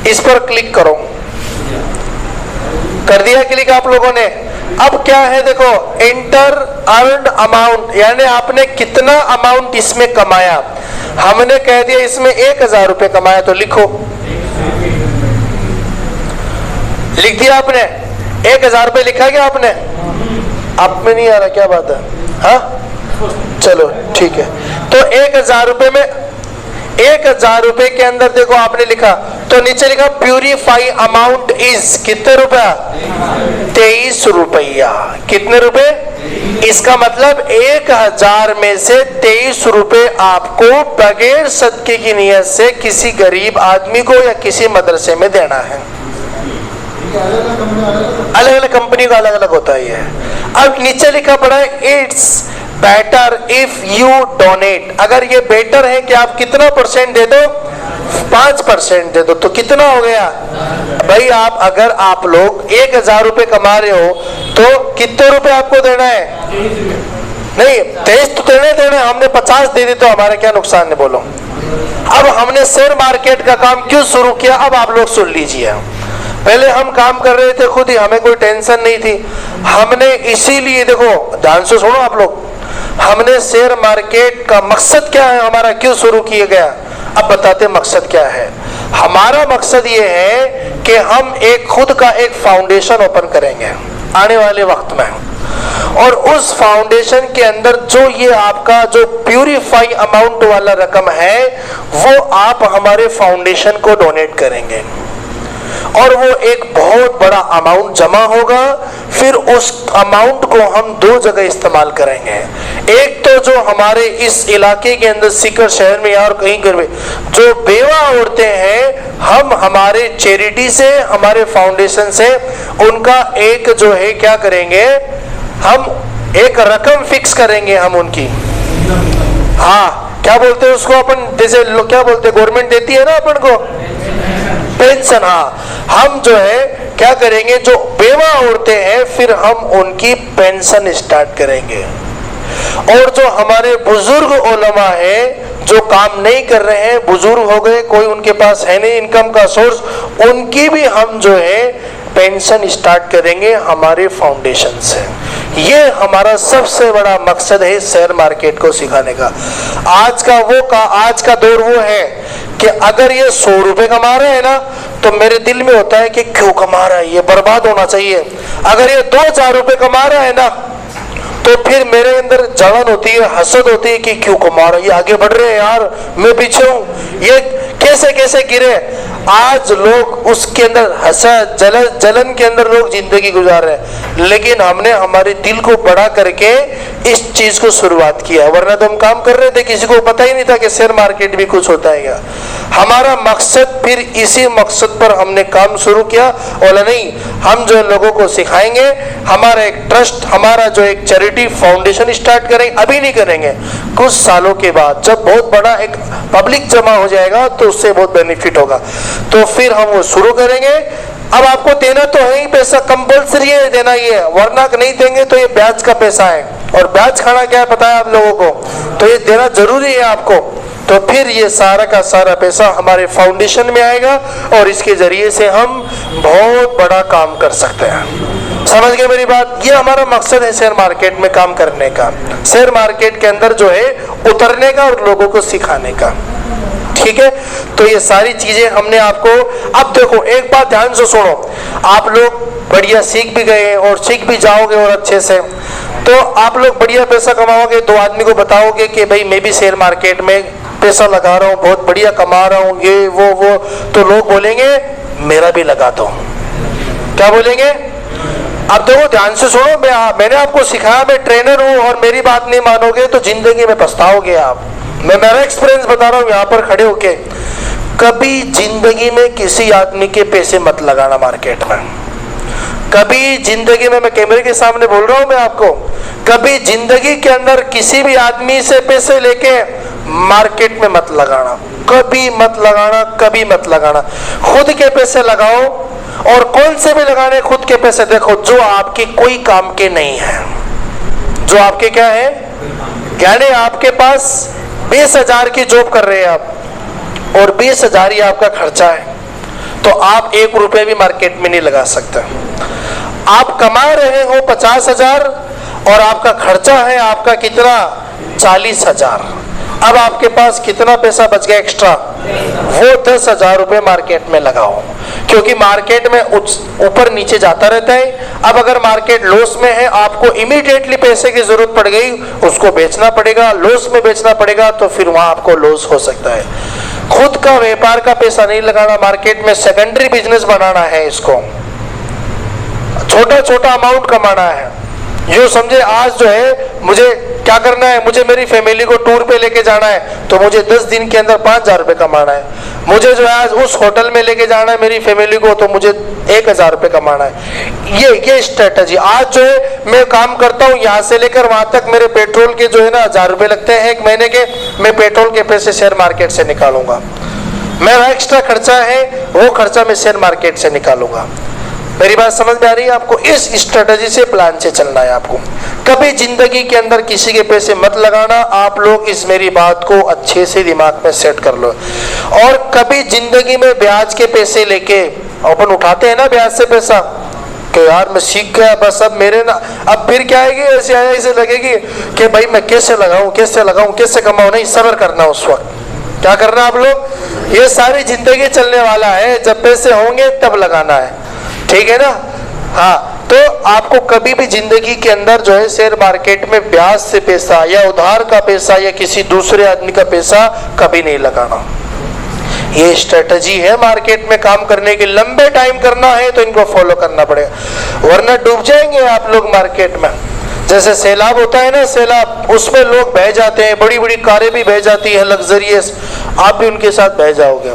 इस पर क्लिक करो। कर दिया क्लिक आप लोगों ने? अब क्या है देखो, एंटर अर्नड अमाउंट, यानी आपने कितना अमाउंट इसमें कमाया। हमने कह दिया इसमें 1000 रुपए कमाया, तो लिखो, लिख दिया आपने 1000 रुपए लिखा क्या आपने? आप में नहीं आ रहा, क्या बात है? हाँ चलो ठीक है। तो 1000 रुपए में 1000 रुपए के अंदर देखो आपने लिखा, तो नीचे लिखा प्यूरिफाई अमाउंट इज कितने रुपया? 23 रुपया। कितने रुपए? इसका मतलब 1000 में से 23 रुपए आपको बगैर सदके की नियत से किसी गरीब आदमी को या किसी मदरसे में देना है। अलग अलग कंपनी का अलग अलग होता है ये। अब नीचे लिखा पड़ा है it's better if you donate. अगर ये बेटर है कि आप कितना % दे दो? 5% दे दो। तो कितना हो गया भाई? आप अगर आप लोग 1000 रुपए कमा रहे हो तो कितने रुपए आपको देना है? नहीं 23 तो देना। हमने 50 दे दी तो हमारा क्या नुकसान है बोलो? अब हमने शेयर मार्केट का काम क्यों शुरू किया? अब आप लोग सुन लीजिए। पहले हम काम कर रहे थे खुद ही, हमें कोई टेंशन नहीं थी। हमने इसीलिए देखो ध्यान से सुनो आप लोग, हमने शेयर मार्केट का मकसद क्या है हमारा, क्यों शुरू किया गया? अब बताते मकसद क्या है। हमारा मकसद ये है कि हम एक खुद का एक फाउंडेशन ओपन करेंगे आने वाले वक्त में, और उस फाउंडेशन के अंदर जो ये आपका जो प्यूरिफाई अमाउंट वाला रकम है वो आप हमारे फाउंडेशन को डोनेट करेंगे, और वो एक बहुत बड़ा अमाउंट जमा होगा। फिर उस अमाउंट को हम 2 जगह इस्तेमाल करेंगे। एक तो जो हमारे इस इलाके के अंदर सीकर शहर में या और कहीं पर जो बेवा औरतें हैं, हम हमारे चैरिटी से, हमारे फाउंडेशन से उनका एक जो है क्या करेंगे, हम एक रकम फिक्स करेंगे हम उनकी। हाँ क्या बोलते हैं उसको अपन, जैसे लोग क्या बोलते हैं, गवर्नमेंट देती है ना अपन को पेंशन। हाँ हम जो है क्या करेंगे, जो बेवा औरतें हैं फिर हम उनकी पेंशन स्टार्ट करेंगे। और जो हमारे बुजुर्ग उलमा है जो काम नहीं कर रहे हैं, बुजुर्ग हो गए, कोई उनके पास है नहीं इनकम का सोर्स, उनकी भी हम जो है पेंशन स्टार्ट करेंगे हमारे फाउंडेशन से। ये हमारा सबसे बड़ा मकसद है शेयर मार्केट को सिखाने का। आज का दौर वो है कि अगर ये 100 रुपए कमा रहे हैं ना, तो मेरे दिल में होता है कि क्यों कमा रहा है, ये बर्बाद होना चाहिए। अगर ये 2000 रुपए कमा रहा है ना, तो फिर मेरे अंदर जलन होती है, हसद होती है कि क्यों कमा रहा है, ये आगे बढ़ रहे हैं यार, मैं पीछे हूँ, ये कैसे कैसे गिरे। आज लोग उसके अंदर हसद जलन के अंदर लोग जिंदगी गुजार रहे हैं, लेकिन हमने हमारे दिल को बड़ा करके इस चीज को शुरुआत किया। वरना तो हम काम कर रहे थे, किसी को पता ही नहीं था कि शेयर मार्केट भी कुछ होता है क्या। हमारा मकसद, फिर इसी मकसद पर हमने काम शुरू किया। और नहीं, हम जो लोगों को सिखाएंगे, हमारा एक ट्रस्ट, हमारा जो एक चैरिटी फाउंडेशन स्टार्ट करेंगे। अभी नहीं करेंगे, कुछ सालों के बाद जब बहुत बड़ा एक पब्लिक जमा हो जाएगा तो उससे बहुत बेनिफिट होगा, तो फिर हम वो शुरू करेंगे। अब आपको देना तो है ही पैसा, कंपल्सरी है देना ही है, वरना नहीं देंगे तो ये ब्याज का पैसा है, और ब्याज खाना क्या है पता है आप लोगों को, तो ये देना जरूरी है आपको। तो फिर ये सारा का सारा पैसा हमारे फाउंडेशन में आएगा और इसके जरिए से हम बहुत बड़ा काम कर सकते हैं। समझ गए मेरी बात? ये हमारा मकसद है शेयर मार्केट में काम करने का, शेयर मार्केट के अंदर जो है उतरने का और लोगों को सिखाने का। ठीक है, तो ये सारी चीजें हमने आपको, अब देखो एक बात ध्यान से सुनो, आप लोग बढ़िया सीख भी गए और सीख भी जाओगे और अच्छे से, तो आप लोग बढ़िया पैसा कमाओगे। दो आदमी को बताओगे कि भाई मैं भी शेयर मार्केट में पैसा लगा रहा हूँ, बहुत बढ़िया कमा रहा हूँ, ये वो, तो लोग बोलेंगे मेरा भी लगा दो। क्या बोलेंगे? अब देखो ध्यान से सुनो, मैंने आपको सिखाया, मैं ट्रेनर हूँ, और मेरी बात नहीं मानोगे तो जिंदगी में पछताओगे आप। मैं मेरा एक्सपीरियंस बता रहा हूँ यहाँ पर खड़े होके। कभी जिंदगी में किसी आदमी के पैसे मत लगाना मार्केट में, कभी जिंदगी में, मैं कैमरे के सामने बोल रहा हूँ मैं आपको, कभी जिंदगी के अंदर किसी भी आदमी से पैसे लेके मार्केट में मत लगाना, कभी मत लगाना, कभी मत लगाना। खुद के पैसे लगाओ, और कौन से भी लगाने खुद के पैसे, देखो जो आपके कोई काम के नहीं है, जो आपके क्या है, यानी आपके पास 20,000 की जॉब कर रहे हैं आप, और 20,000 ही आपका खर्चा है, तो आप 1 रुपये भी मार्केट में नहीं लगा सकते। आप कमा रहे हो 50,000 और आपका खर्चा है आपका कितना, 40,000। अब आपके पास कितना पैसा बच गया एक्स्ट्रा, वो 10,000 रुपये मार्केट में लगाओ, क्योंकि मार्केट में ऊपर नीचे जाता रहता है। अब अगर मार्केट लॉस में है, आपको इमीडिएटली पैसे की जरूरत पड़ गई, उसको बेचना पड़ेगा, लॉस में बेचना पड़ेगा, तो फिर वहां आपको लॉस हो सकता है। खुद का व्यापार का पैसा नहीं लगाना मार्केट में, सेकेंडरी बिजनेस बनाना है, इसको छोटा छोटा अमाउंट कमाना है। जो समझे आज जो है मुझे क्या करना है, मुझे मेरी फैमिली को टूर पे लेके जाना है, तो मुझे 10 दिन के अंदर 5,000 रुपये कमाना है। मुझे जो है आज उस होटल में लेके जाना है मेरी फैमिली को, तो मुझे 1,000 रुपये कमाना है। ये स्ट्रेटजी आज जो है मैं काम करता हूँ, यहाँ से लेकर वहां तक मेरे पेट्रोल के जो है ना 1,000 रुपये लगते हैं 1 महीने के, मैं पेट्रोल के पैसे शेयर मार्केट से निकालूंगा। मेरा एक्स्ट्रा खर्चा है वो खर्चा मैं शेयर मार्केट से निकालूंगा। मेरी बात समझ में आ रही है आपको? इस स्ट्रेटजी से, प्लान से चलना है आपको। कभी जिंदगी के अंदर किसी के पैसे मत लगाना। आप लोग इस मेरी बात को अच्छे से दिमाग में सेट कर लो। और कभी जिंदगी में ब्याज के पैसे लेके, अपन उठाते हैं ना ब्याज से पैसा, कि यार मैं सीख गया बस, अब मेरे ना, अब फिर क्या आएगी, ऐसे लगेगी कि भाई मैं कैसे लगाऊं, कैसे कमाऊं। नहीं, सब्र करना। उस वक्त क्या करना आप लोग, ये सारी जिंदगी चलने वाला है, जब पैसे होंगे तब लगाना है, ठीक है ना? हाँ, तो आपको कभी भी जिंदगी के अंदर जो है शेयर मार्केट में ब्याज से पैसा या उधार का पैसा या किसी दूसरे आदमी का पैसा कभी नहीं लगाना। ये स्ट्रेटजी है मार्केट में काम करने की। लंबे टाइम करना है तो इनको फॉलो करना पड़ेगा, वरना डूब जाएंगे आप लोग मार्केट में। जैसे सैलाब होता है ना, सैलाब, उसमें लोग बह जाते हैं, बड़ी बड़ी कारें भी बह जाती है लग्जरियस, आप भी उनके साथ बह जाओगे।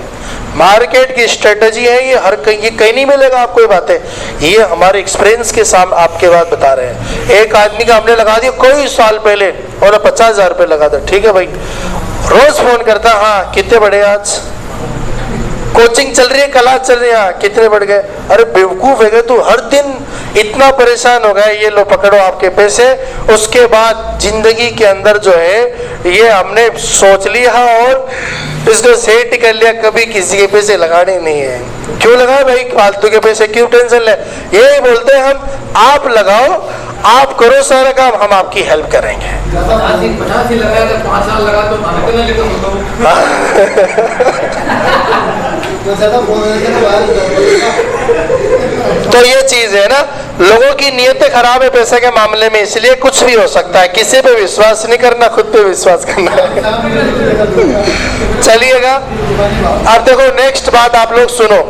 मार्केट की स्ट्रेटजी है ये, हर कहीं, ये कहीं नहीं मिलेगा आपको ये बातें, ये हमारे एक्सपीरियंस के सामने आपके बात बता रहे हैं। एक आदमी का हमने लगा दिया कई साल पहले, और 50,000 रुपये लगा दो, ठीक है भाई। रोज फोन करता, हाँ कितने बढ़े आज, कोचिंग चल रही है, क्लास चल रही है, कितने बढ़ गए। अरे बेवकूफ है तू, हर दिन इतना परेशान हो गया, ये लो पकड़ो आपके पैसे। उसके बाद जिंदगी के अंदर जो है ये हमने सोच लिया और इसको सेट कर लिया, कभी किसी के पैसे लगाने नहीं है। क्यों लगाए भाई, फालतू के पैसे क्यों टेंशन ले। ये बोलते हैं हम, आप लगाओ, आप करो सारा काम, हम आपकी हेल्प करेंगे। 50 ही लगाया तो 5 साल लगा तो ज्यादा तो ये चीज है ना, लोगों की नीयतें खराब है पैसे के मामले में, इसलिए कुछ भी हो सकता है। किसी पे विश्वास नहीं करना, खुद पे विश्वास करना है। चलिएगा, अब देखो नेक्स्ट बात आप लोग सुनो।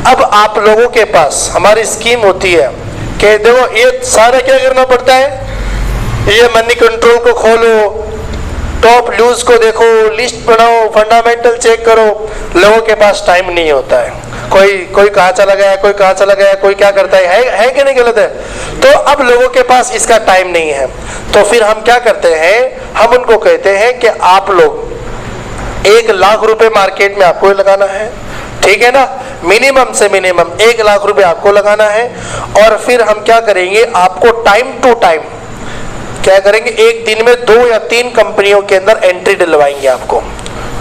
अब आप लोगों के पास हमारी स्कीम होती है कि देखो ये सारा क्या करना पड़ता है, ये मनी कंट्रोल को खोलो, टॉप न्यूज को देखो, लिस्ट बनाओ, फंडामेंटल चेक करो। लोगों के पास टाइम नहीं होता है, कोई कहाँ चला गया, कोई कहाँ चला गया, कोई क्या करता है कि नहीं, गलत है। तो अब लोगों के पास इसका टाइम नहीं है, तो फिर हम क्या करते हैं, हम उनको कहते हैं कि आप लोग 1 लाख रुपए मार्केट में आपको लगाना है, ठीक है ना, मिनिमम से मिनिमम 1 लाख रुपए आपको लगाना है। और फिर हम क्या करेंगे, आपको टाइम टू टाइम क्या करेंगे, एक दिन में 2 या 3 कंपनियों के अंदर एंट्री दिलवाएंगे आपको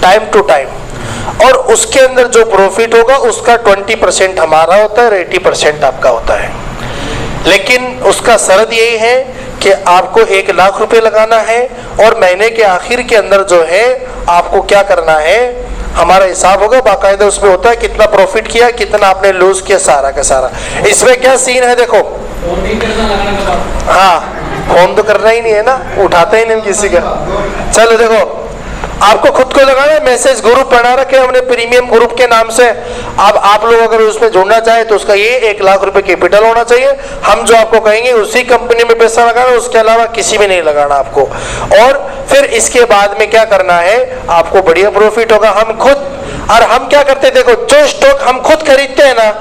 टाइम टू टाइम, और उसके अंदर जो प्रॉफिट होगा उसका 20% हमारा होता है, 80% आपका होता है। लेकिन उसका शर्त यही है कि आपको 1 लाख रुपए लगाना है, और महीने के आखिर के अंदर जो है आपको क्या करना है, हमारा हिसाब होगा बाकायदा, उसमें होता है कितना प्रॉफिट किया, कितना आपने लूज किया, सारा का सारा। इसमें क्या सीन है देखो, हाँ फोन तो करना ही नहीं है ना, उठाते ही नहीं किसी का। चलो देखो, आपको खुद को लगाना है, मैसेज ग्रुप बना रखे हमने प्रीमियम ग्रुप के नाम से। अब आप लोग अगर उसमें जुड़ना चाहे तो उसका ये 1 लाख रुपए कैपिटल होना चाहिए। हम जो आपको कहेंगे उसी कंपनी में पैसा लगाना, उसके अलावा किसी में नहीं लगाना आपको। और फिर इसके बाद में क्या करना है, आपको बढ़िया प्रॉफिट होगा। हम खुद, और हम क्या करते हैं देखो, जो स्टॉक हम खुद खरीदते हैं ना,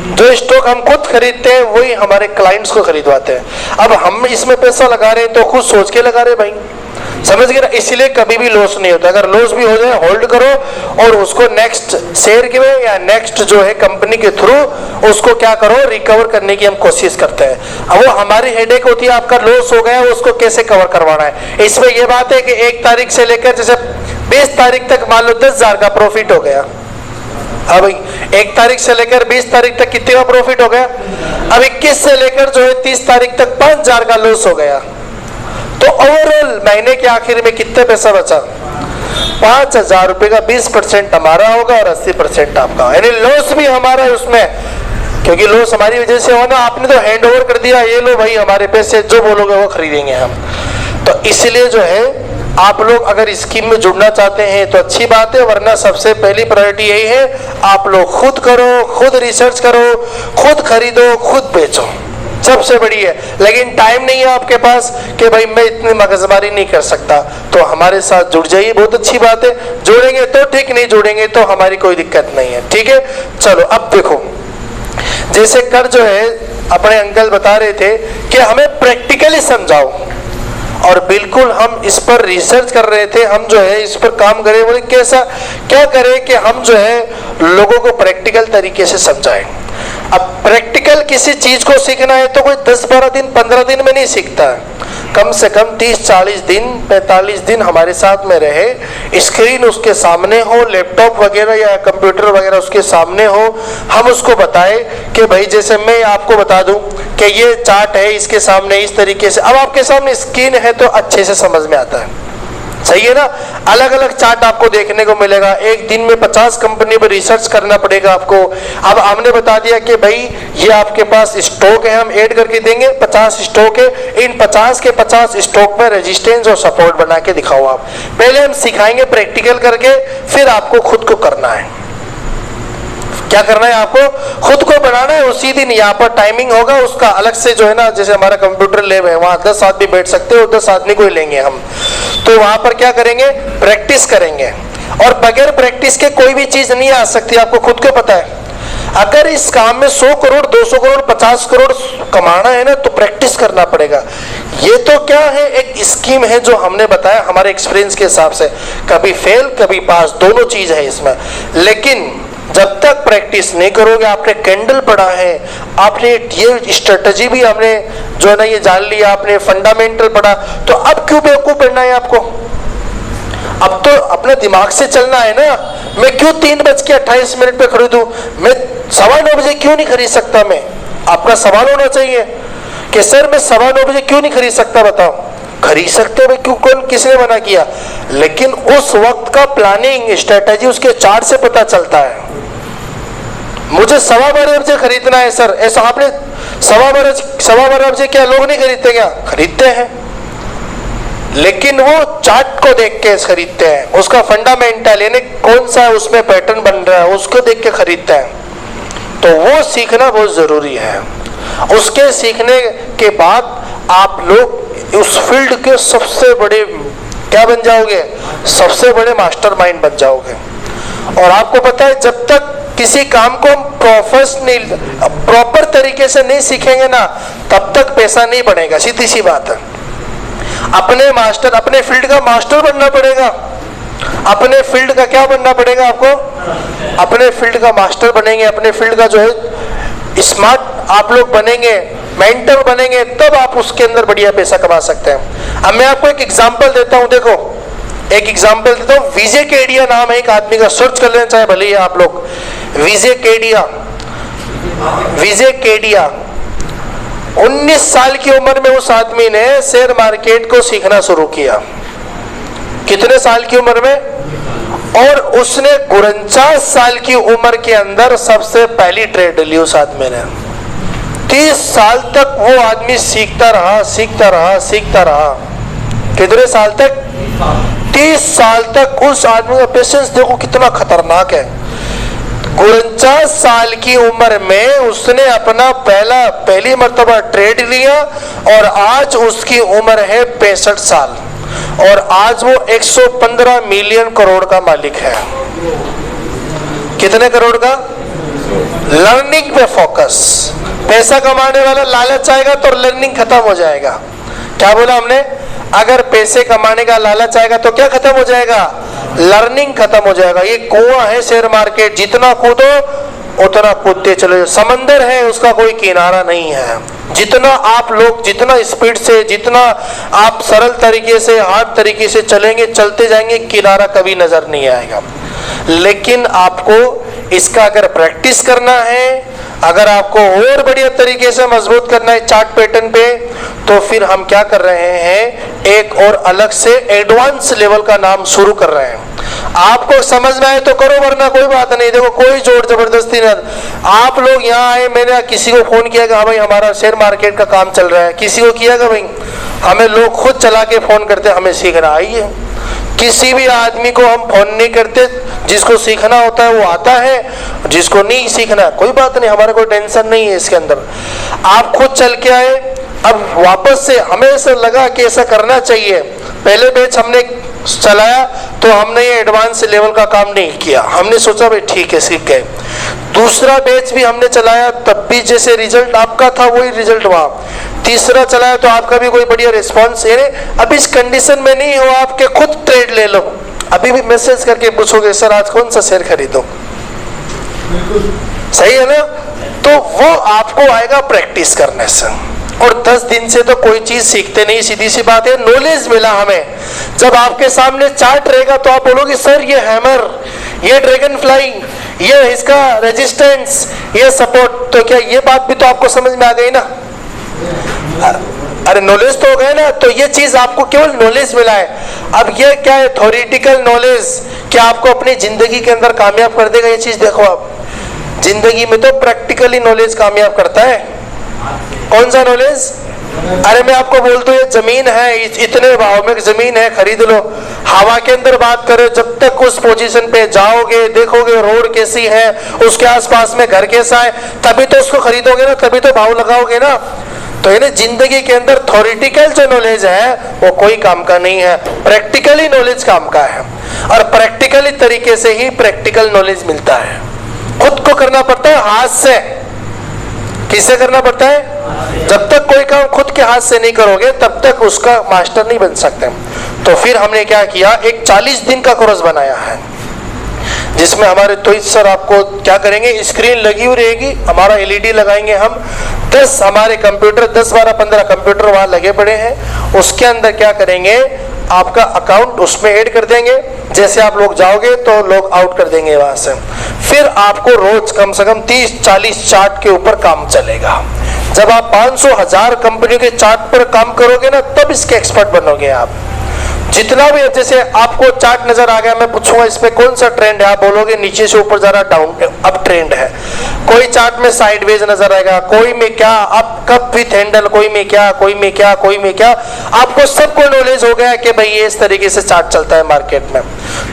जो स्टॉक हम खुद खरीदते हैं वही हमारे क्लाइंट्स को खरीदवाते हैं। अब हम इसमें पैसा लगा रहे हैं तो खुद सोच के लगा रहे भाई, समझ गए ना, इसलिए कभी भी लॉस नहीं होता। अगर लॉस भी हो जाए होल्ड करो, और उसको नेक्स्ट शेयर के में या नेक्स्ट जो है कंपनी के थ्रू उसको क्या करो, रिकवर करने की हम कोशिश करते हैं। अब वो हमारी हेडेक होती है, आपका लॉस हो गया उसको कैसे कवर करवाना है। इसमें यह बात है कि 1 तारीख से लेकर जैसे 20 तारीख तक मान लो 10,000 का प्रॉफिट हो गया। अब 1 तारीख से लेकर 20 तारीख तक कितने का प्रॉफिट हो गया। अब 21 से लेकर जो है 30 तारीख तक 5,000 का लॉस हो गया। तो ओवरऑल महीने के आखिर में कितने पैसा बचा, 5,000 रुपए का 20% हमारा होगा और 80% आपका, यानी लॉस भी हमारा है उसमें, क्योंकि लॉस हमारी वजह से होना। आपने तो हैंड ओवर कर दिया, ये लो भाई हमारे पैसे, जो बोलोगे वो खरीदेंगे हम। तो इसलिए जो है आप लोग अगर स्कीम में जुड़ना चाहते हैं तो अच्छी बात है, वरना सबसे पहली प्रायोरिटी यही है, आप लोग खुद करो, खुद रिसर्च करो, खुद खरीदो, खुद बेचो, सबसे बड़ी है। लेकिन टाइम नहीं है आपके पास कि भाई मैं इतनी मगजमारी नहीं कर सकता, तो हमारे साथ जुड़ जाइए, बहुत अच्छी बात है। जुड़ेंगे तो ठीक, नहीं जुड़ेंगे तो हमारी कोई दिक्कत नहीं है, ठीक है। चलो अब देखो, जैसे कर जो है अपने अंकल बता रहे थे कि हमें प्रैक्टिकली समझाओ, और बिल्कुल हम इस पर रिसर्च कर रहे थे, हम जो है इस पर काम करें। बोले कैसा, क्या करें कि हम जो है लोगों को प्रैक्टिकल तरीके से समझाएं। अब प्रैक्टिकल किसी चीज को सीखना है तो कोई 10-12 दिन 15 दिन में नहीं सीखता है, कम से कम 30-40 दिन 45 दिन हमारे साथ में रहे, स्क्रीन उसके सामने हो, लैपटॉप वगैरह या कंप्यूटर वगैरह उसके सामने हो, हम उसको बताएं कि भाई जैसे मैं आपको बता दूं कि ये चार्ट है, इसके सामने इस तरीके से, अब आपके सामने स्क्रीन है तो अच्छे से समझ में आता है, सही है ना। अलग अलग चार्ट आपको देखने को मिलेगा, एक दिन में 50 कंपनी पर रिसर्च करना पड़ेगा आपको। अब हमने बता दिया कि भाई ये आपके पास स्टॉक है, हम ऐड करके देंगे, 50 स्टॉक है, इन 50 के 50 स्टॉक में रेजिस्टेंस और सपोर्ट बना के दिखाओ आप। पहले हम सिखाएंगे प्रैक्टिकल करके, फिर आपको खुद को करना है। क्या करना है, आपको खुद को बनाना है। उसी दिन यहाँ पर टाइमिंग होगा उसका अलग से, जो है ना, जैसे हमारा कंप्यूटर लैब है, वहाँ 10 आदमी बैठ सकते हो, 10 आदमी को ही लेंगे हम। तो वहां पर क्या करेंगे, प्रैक्टिस करेंगे, और बगैर प्रैक्टिस के कोई भी चीज नहीं आ सकती, आपको खुद को पता है। अगर इस काम में 100 करोड़ 200 करोड़ 50 करोड़ कमाना है ना, तो प्रैक्टिस करना पड़ेगा। ये तो क्या है, एक स्कीम है जो हमने बताया हमारे एक्सपीरियंस के हिसाब से, कभी फेल कभी पास, दोनों चीज है इसमें। लेकिन जब तक प्रैक्टिस नहीं करोगे, आपने कैंडल पढ़ा है, आपने ये स्ट्रेटजी भी हमने जो है ना ये जान लिया, आपने फंडामेंटल पढ़ा, तो अब क्यों बेवकूफ बनना है आपको। अब तो अपने दिमाग से चलना है ना। मैं क्यों 3:28 पे खरीदूं, मैं 9:15 बजे क्यों नहीं खरीद सकता। मैं, आपका सवाल होना चाहिए कि सर मैं 9:15 बजे क्यों नहीं खरीद सकता, बताओ। खरीद सकते हो, क्यों, कौन किसने मना किया। लेकिन उस वक्त का प्लानिंग स्ट्रेटजी उसके चार्ट से पता चलता है। मुझे 1.25 अरब से खरीदना है सर, ऐसा आपने 1.25 अरब से क्या लोग नहीं खरीदते? क्या खरीदते हैं, लेकिन वो चार्ट को देख के खरीदते हैं, उसका फंडामेंटल यानी कौन सा उसमें पैटर्न बन रहा है उसको देख के खरीदते हैं। तो वो सीखना बहुत जरूरी है। उसके सीखने के बाद आप लोग उस फील्ड के सबसे बड़े क्या बन जाओगे? सबसे बड़े मास्टरमाइंड बन जाओगे। और आपको पता है जब तक किसी काम को हम प्रॉपर तरीके से नहीं सीखेंगे ना, तब तक पैसा नहीं बनेगा, सीधी सी बात है। अपने फील्ड का मास्टर बनना पड़ेगा। अपने फील्ड का क्या बनना पड़ेगा आपको? अपने फील्ड का मास्टर बनेंगे, अपने फील्ड का जो है स्मार्ट आप लोग बनेंगे, मेंटर बनेंगे, तब आप उसके अंदर बढ़िया पैसा कमा सकते हैं। अब मैं आपको एक एग्जांपल देता हूं, देखो एक एग्जांपल देता हूं। विजय केडिया नाम है एक आदमी का, सर्च कर लेना चाहे भले ही आप लोग। विजय केडिया 19 साल की उम्र में उस आदमी ने शेयर मार्केट को सीखना शुरू किया। कितने साल की उम्र में? और उसने 49 साल की उम्र के अंदर सबसे पहली ट्रेड ली उस आदमी ने। 30 साल तक वो आदमी सीखता रहा। कितने साल तक? 30 साल तक। उस आदमी का पेशेंस देखो कितना खतरनाक है। 49 साल की उम्र में उसने अपना पहली मर्तबा ट्रेड लिया और आज उसकी उम्र है 65 साल और आज वो 115 मिलियन करोड़ का मालिक है। कितने करोड़ का? लर्निंग पे फोकस। पैसा कमाने वाला लालच आएगा तो लर्निंग खत्म हो जाएगा। क्या बोला हमने? अगर पैसे कमाने का लालच आएगा तो क्या खत्म हो जाएगा? लर्निंग खत्म हो जाएगा। ये कुआं है शेयर मार्केट, जितना कूदो उतना कूदते चले। समंदर है, उसका कोई किनारा नहीं है। जितना आप लोग जितना स्पीड से, जितना आप सरल तरीके से, हार्ड तरीके से चलेंगे, चलते जाएंगे, किनारा कभी नजर नहीं आएगा। लेकिन आपको इसका अगर प्रैक्टिस करना है, अगर आपको और बढ़िया तरीके से मजबूत करना है चार्ट पैटर्न पे, तो फिर हम क्या कर रहे हैं? एक और अलग से एडवांस लेवल का नाम शुरू कर रहे हैं। आपको समझ में आए तो करो, वरना कोई बात नहीं। देखो कोई जोर जबरदस्ती नहीं। आप लोग यहाँ आए, मैंने किसी को फोन किया कि हाँ भाई हमारा शेयर मार्केट का काम चल रहा है, किसी को किया कि भाई हमें लोग खुद चला के फोन करते हमें सीखना आइए। किसी भी आदमी को हम फोन नहीं करते, जिसको सीखना होता है वो आता है, जिसको नहीं सीखना कोई बात नहीं, हमारा कोई टेंशन नहीं है इसके अंदर। आप खुद चल के आए। अब वापस से हमें ऐसा लगा कि ऐसा करना चाहिए। पहले बैच हमने चलाया तो हमने ये एडवांस लेवल का काम नहीं किया, हमने सोचा भाई ठीक है सीख गए। दूसरा बैच भी हमने चलाया, तब भी जैसे रिजल्ट आपका था वही रिजल्ट वहाँ। तीसरा चलाया तो आपका भी कोई बढ़िया रिस्पॉन्स है। अब इस कंडीशन में नहीं हो आपके खुद ट्रेड ले लो। अभी भी मैसेज करके पूछोगे सर आज कौन सा शेयर खरीदो, सही है ना? तो वो आपको आएगा प्रैक्टिस करने से। और 10 दिन से तो कोई चीज सीखते नहीं, सीधी सी बात है। नॉलेज मिला हमें। जब आपके सामने चार्ट रहेगा तो आप बोलोगे सर ये हैमर, ये ड्रैगन फ्लाई, ये इसका रेजिस्टेंस, ये सपोर्ट, तो क्या ये बात भी तो आपको समझ में आ गई ना? अरे नॉलेज तो हो गया ना। तो ये चीज आपको केवल नॉलेज मिला है। अब ये क्या है? थ्योरेटिकल नॉलेज क्या आपको अपनी जिंदगी के अंदर कामयाब कर देगा? ये चीज देखो, आप जिंदगी में तो प्रैक्टिकली नॉलेज कामयाब करता है। कौन सा नॉलेज? अरे मैं आपको बोल दूं, ये जमीन है, इतने भाव में जमीन है, खरीद लो। हवा के अंदर बात करो, जब तक उस पोजीशन पे जाओगे, देखोगे रोड कैसी है, उसके आसपास में घर कैसा है, तभी तो उसको खरीदोगे ना, तभी तो भाव लगाओगे ना। तो यानी जिंदगी के अंदर थ्योरेटिकल जो नॉलेज है वो कोई काम का नहीं है, प्रैक्टिकली नॉलेज काम का है। और प्रैक्टिकली तरीके से ही प्रैक्टिकल नॉलेज मिलता है। खुद को करना पड़ता है हाथ से। किससे करना पड़ता है? जब तक कोई काम खुद के हाथ से नहीं करोगे तब तक उसका मास्टर नहीं बन सकते। तो फिर हमने क्या किया, एक 40 दिन का कोर्स बनाया है, जिसमें हमारे तोहिद सर आपको क्या करेंगे, स्क्रीन लगी हुई रहेगी, हमारा एलईडी लगाएंगे हम, 10 हमारे कंप्यूटर, 10 12 15 कंप्यूटर वहां लगे पड़े हैं। उसके अंदर क्या करेंगे, आपका अकाउंट उसमें ऐड कर देंगे। जैसे आप लोग जाओगे तो लोग आउट कर देंगे वहां से। फिर आपको रोज कम से कम 30-40 चार्ट के ऊपर काम चलेगा। जब आप 500-1000 कंपनियों के चार्ट पर काम करोगे ना, तब इसके एक्सपर्ट बनोगे आप। जितना भी, जैसे आपको चार्ट नजर आ गया, मैं पूछूंगा इसमें कौन सा ट्रेंड है, आप बोलोगे नीचे से ऊपर जा रहा, डाउन अप ट्रेंड है। कोई चार्ट में साइडवेज नजर आएगा, कोई में क्या अप कप विथ हैंडल, कोई में क्या, कोई में क्या, कोई में क्या। आपको सबको नॉलेज हो गया कि भाई ये इस तरीके से चार्ट चलता है मार्केट में।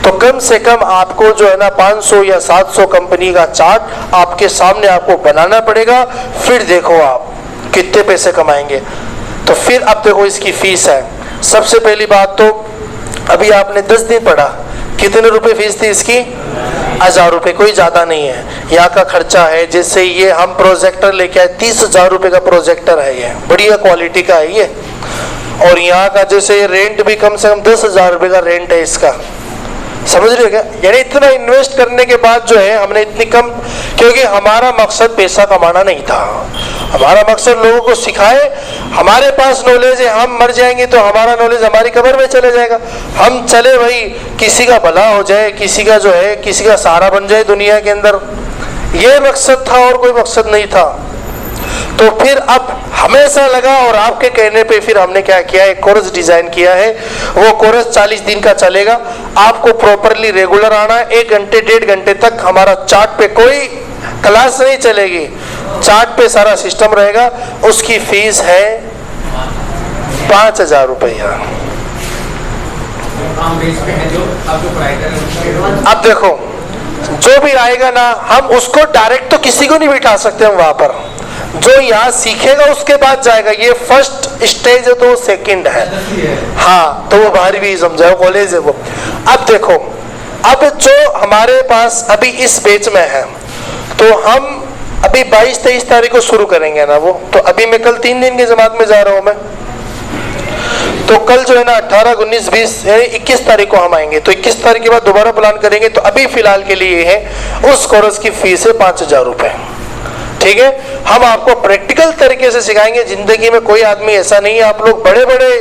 तो कम से कम आपको जो है ना 500 या 700 कंपनी का चार्ट आपके सामने आपको बनाना पड़ेगा, फिर देखो आप कितने पैसे कमाएंगे। तो फिर अब देखो इसकी फीस है। सबसे पहली बात तो अभी आपने 10 दिन पढ़ा, कितने रुपए फीस थी इसकी? 1000 रुपये, कोई ज़्यादा नहीं है। यहाँ का खर्चा है, जैसे ये हम प्रोजेक्टर लेके आए, 30,000 रुपये का प्रोजेक्टर है, ये बढ़िया क्वालिटी का है ये। और यहाँ का जैसे रेंट भी कम से कम 10,000 रुपये का रेंट है इसका, समझ रहे हो क्या? यानी इतना इन्वेस्ट करने के बाद जो है हमने इतनी कम, क्योंकि हमारा मकसद पैसा कमाना नहीं था, हमारा मकसद लोगों को सिखाए। हमारे पास नॉलेज है, हम मर जाएंगे तो हमारा नॉलेज हमारी कब्र में चले जाएगा। हम चले भाई किसी का भला हो जाए, किसी का जो है किसी का सहारा बन जाए दुनिया के अंदर, ये मकसद था और कोई मकसद नहीं था। तो फिर अब हमेशा लगा, और आपके कहने पे फिर हमने क्या किया, एक कोर्स डिजाइन किया है। वो कोर्स 40 दिन का चलेगा। आपको प्रॉपरली रेगुलर आना है, 1 घंटे 1.5 घंटे तक हमारा चार्ट पे कोई क्लास नहीं चलेगी, चार्ट पे सारा सिस्टम रहेगा। उसकी फीस है 5,000 रुपया। अब देखो जो भी आएगा ना, हम उसको डायरेक्ट तो किसी को नहीं बिठा सकते हम वहां पर, जो यहाँ सीखेगा उसके बाद जाएगा। ये फर्स्ट स्टेज है तो वो सेकंड है, हाँ, तो वो बाहर भी समझाओ, कॉलेज है वो। अब देखो, अब जो हमारे पास अभी इस बैच में है, तो हम अभी 22-23 तारीख को शुरू करेंगे ना वो, तो अभी मैं कल 3 दिन की जमात में जा रहा हूँ मैं, तो कल जो है ना 18, 19, 20 यानी 21 तारीख को हम आएंगे। तो 21 तारीख के बाद दोबारा प्लान करेंगे। तो अभी फिलहाल के लिए ये है, उस कोर्स की फीस है 5,000 रुपये, ठीक है। हम आपको प्रैक्टिकल तरीके से सिखाएंगे। जिंदगी में कोई आदमी ऐसा नहीं है, आप लोग बड़े बड़े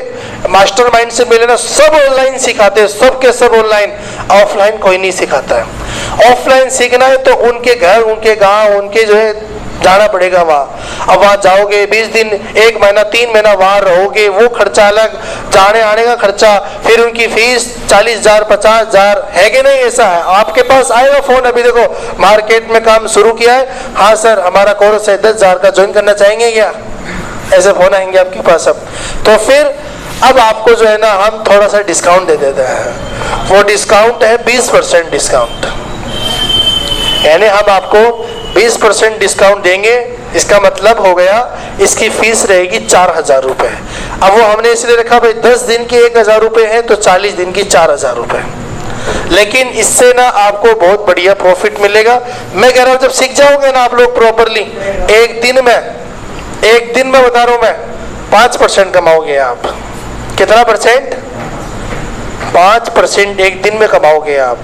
मास्टरमाइंड से मिले ना, सब ऑनलाइन सिखाते हैं, सब के सब ऑनलाइन, ऑफलाइन कोई नहीं सिखाता है। ऑफलाइन सीखना है तो उनके घर, उनके गांव, उनके जो है जाना पड़ेगा वहाँ। अब वहाँ जाओगे 20 दिन, 1 महीना, 3 महीना वहाँ रहोगे, वो खर्चा अलग, जाने आने का खर्चा, फिर उनकी फीस 40,000 50,000 है कि नहीं? ऐसा है। आपके पास आएगा फोन, अभी देखो मार्केट में काम शुरू किया है, हाँ सर हमारा कोर्स है 10,000 का, ज्वाइन करना चाहेंगे क्या? ऐसे फोन आएंगे आपके पास। अब तो फिर अब आपको जो है ना हम थोड़ा सा डिस्काउंट दे देते हैं। वो डिस्काउंट है 20% डिस्काउंट, यानी हम आपको 20% डिस्काउंट देंगे। इसका मतलब हो गया इसकी फीस रहेगी 4,000 रुपये। अब वो हमने इसलिए रखा भाई 10 दिन की 1,000 रुपये है, तो 40 दिन की 4,000 रुपये। लेकिन इससे ना आपको बहुत बढ़िया प्रॉफिट मिलेगा। मैं कह रहा हूँ जब सीख जाओगे ना आप लोग प्रॉपरली, एक दिन में बता रहा हूँ मैं, 5% कमाओगे आप। कितना परसेंट? 5% एक दिन में कमाओगे आप,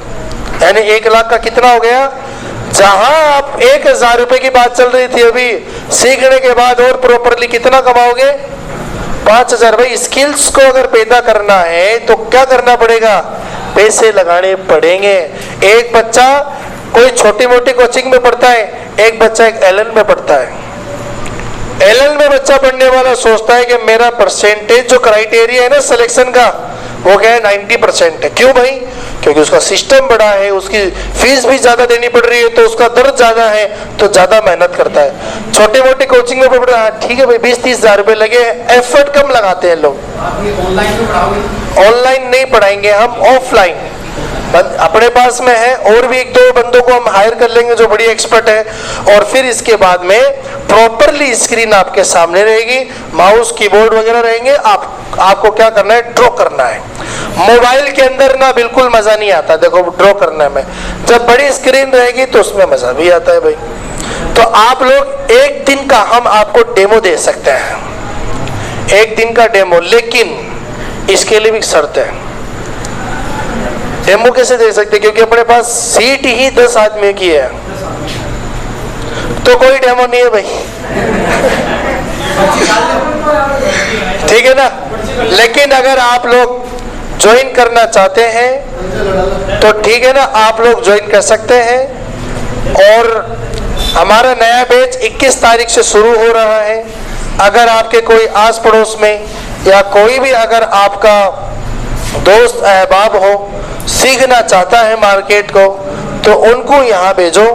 यानी 1 लाख का कितना हो गया? जहां आप 1,000 रुपए की बात चल रही थी अभी, सीखने के बाद और प्रॉपरली कितना कमाओगे? 5,000। भाई स्किल्स को अगर पैदा करना है तो क्या करना पड़ेगा? पैसे लगाने पड़ेंगे। एक बच्चा कोई छोटी मोटी कोचिंग में पढ़ता है, एक बच्चा एक LL में पढ़ता है। LL में बच्चा पढ़ने वाला सोचता है कि मेरा परसेंटेज जो क्राइटेरिया है ना सिलेक्शन का, वो क्या है? 90% है। क्यों भाई? क्योंकि उसका सिस्टम बड़ा है, उसकी फीस भी ज्यादा देनी पड़ रही है, तो उसका दर्द ज्यादा है, तो ज्यादा मेहनत करता है। छोटी मोटी कोचिंग में पढ़ रहा है, ठीक है भाई 20-30 हजार रुपए लगे, एफर्ट कम लगाते हैं लोग। ऑनलाइन में पढ़ाओगे? ऑनलाइन नहीं पढ़ाएंगे हम, ऑफलाइन अपने पास में है, और भी 1-2 बंदों को हम हायर कर लेंगे जो बड़ी एक्सपर्ट है। और फिर इसके बाद में प्रॉपरली स्क्रीन आपके सामने रहेगी, माउस कीबोर्ड वगैरह रहेंगे। आपको क्या करना है? ड्रॉ करना है। मोबाइल के अंदर ना बिल्कुल मजा नहीं आता देखो ड्रॉ करने में, जब बड़ी स्क्रीन रहेगी तो उसमें मजा भी आता है भाई। तो आप लोग 1 दिन का हम आपको डेमो दे सकते हैं, 1 दिन का डेमो, लेकिन इसके लिए भी शर्त है। डेमो कैसे दे सकते? क्योंकि अपने पास सीट ही 10 आदमी की है, तो कोई डेमो नहीं है भाई। ठीक है ना? लेकिन अगर आप लोग ज्वाइन करना चाहते हैं तो ठीक है ना, आप लोग ज्वाइन कर सकते हैं। और हमारा नया बैच 21 तारीख से शुरू हो रहा है। अगर आपके कोई आस पड़ोस में या कोई भी अगर आपका दोस्त अहबाब हो, सीखना चाहता है मार्केट को, तो उनको यहाँ भेजो,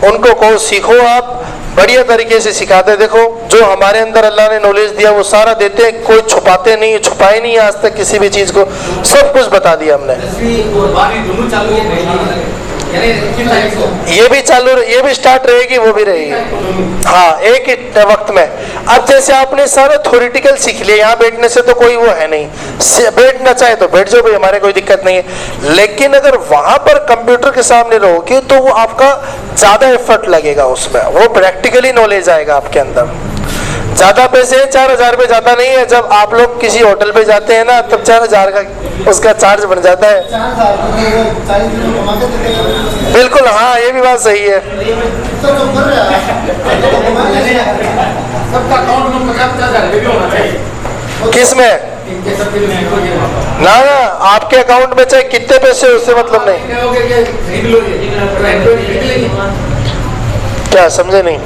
उनको कहो सीखो, आप बढ़िया तरीके से सिखाते। देखो जो हमारे अंदर अल्लाह ने नॉलेज दिया वो सारा देते हैं, कोई छुपाते नहीं, छुपाए नहीं आज तक किसी भी चीज़ को, सब कुछ बता दिया हमने। ये भी चालू, ये भी स्टार्ट रहेगी, वो भी रहेगी, हाँ एक ही वक्त में। अब जैसे आपने सारा थ्योरेटिकल सीख लिया, यहाँ बैठने से तो कोई वो है नहीं, बैठना चाहे तो बैठ जाओ भाई, हमारे कोई दिक्कत नहीं है। लेकिन अगर वहां पर कंप्यूटर के सामने रहोगे तो वो आपका ज्यादा एफर्ट लगेगा, उसमें वो प्रैक्टिकली नॉलेज आएगा आपके अंदर। ज्यादा पैसे हैं, 4,000 रुपये ज्यादा नहीं है। जब आप लोग किसी होटल पे जाते हैं ना, तब 4,000 का उसका चार्ज बन जाता है। 4,000 कमा के देते हैं। बिल्कुल, हाँ ये भी बात सही है। तो जो कर रहा है सबका अकाउंट में 50,000 रुपये भी होना चाहिए। किस में इनके सब के लिए ना ना, आपके अकाउंट में चाहे कितने पैसे हो, उससे मतलब नहीं। खरीद लो ये, क्या समझे नहीं?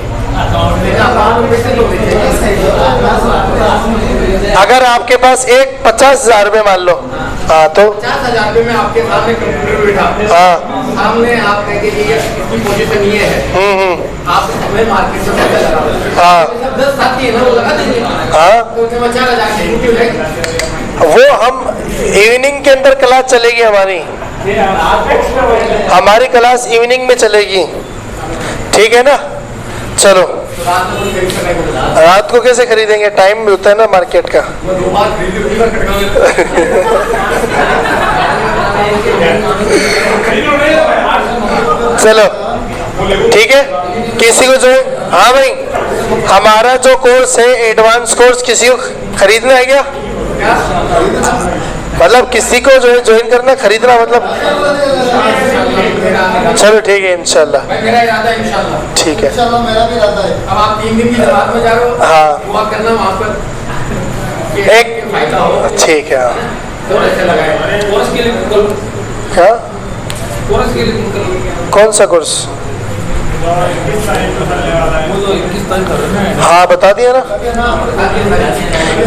अगर आपके पास एक 50,000 रुपये मान लो, हाँ तो 50,000 रुपये में आपके सामने कंप्यूटर बैठा, हाँ सामने आप कहते कि इसकी पोजीशन ये है, आप हमें मार्केट से पैसा लगा, हाँ 10 साथी है ना, वो लगा देंगे, हाँ, तो उसमें 4,000 की ड्यूटी हो जाएगी। वो हम इवनिंग के अंदर क्लास चलेगी हमारी क्लास इवनिंग में चलेगी, ठीक है ना। चलो तो रात में कोई खरीद सकता है को बता। रात को कैसे खरीदेंगे, टाइम भी होता है ना मार्केट का। वो 2 बार खरीद ली, चलो ठीक है, किसी को जो, हाँ भाई हमारा जो कोर्स है एडवांस कोर्स, किसी को खरीदना है क्या? मतलब किसी को जो है ज्वाइन करना, खरीदना मतलब? चलो ठीक है इंशाल्लाह, मेरा इरादा है इंशाल्लाह। ठीक है, इंशाल्लाह मेरा भी रहता है। अब आप 3 दिन की जमात में जा रहे हो, हाँ दुआ करना वहाँ पर एक फायदा हो, ठीक है। तो ऐसे लगाए कोर्स के लिए क्या कोर्स के लिए कौन सा कोर्स? हाँ बता दिया ना,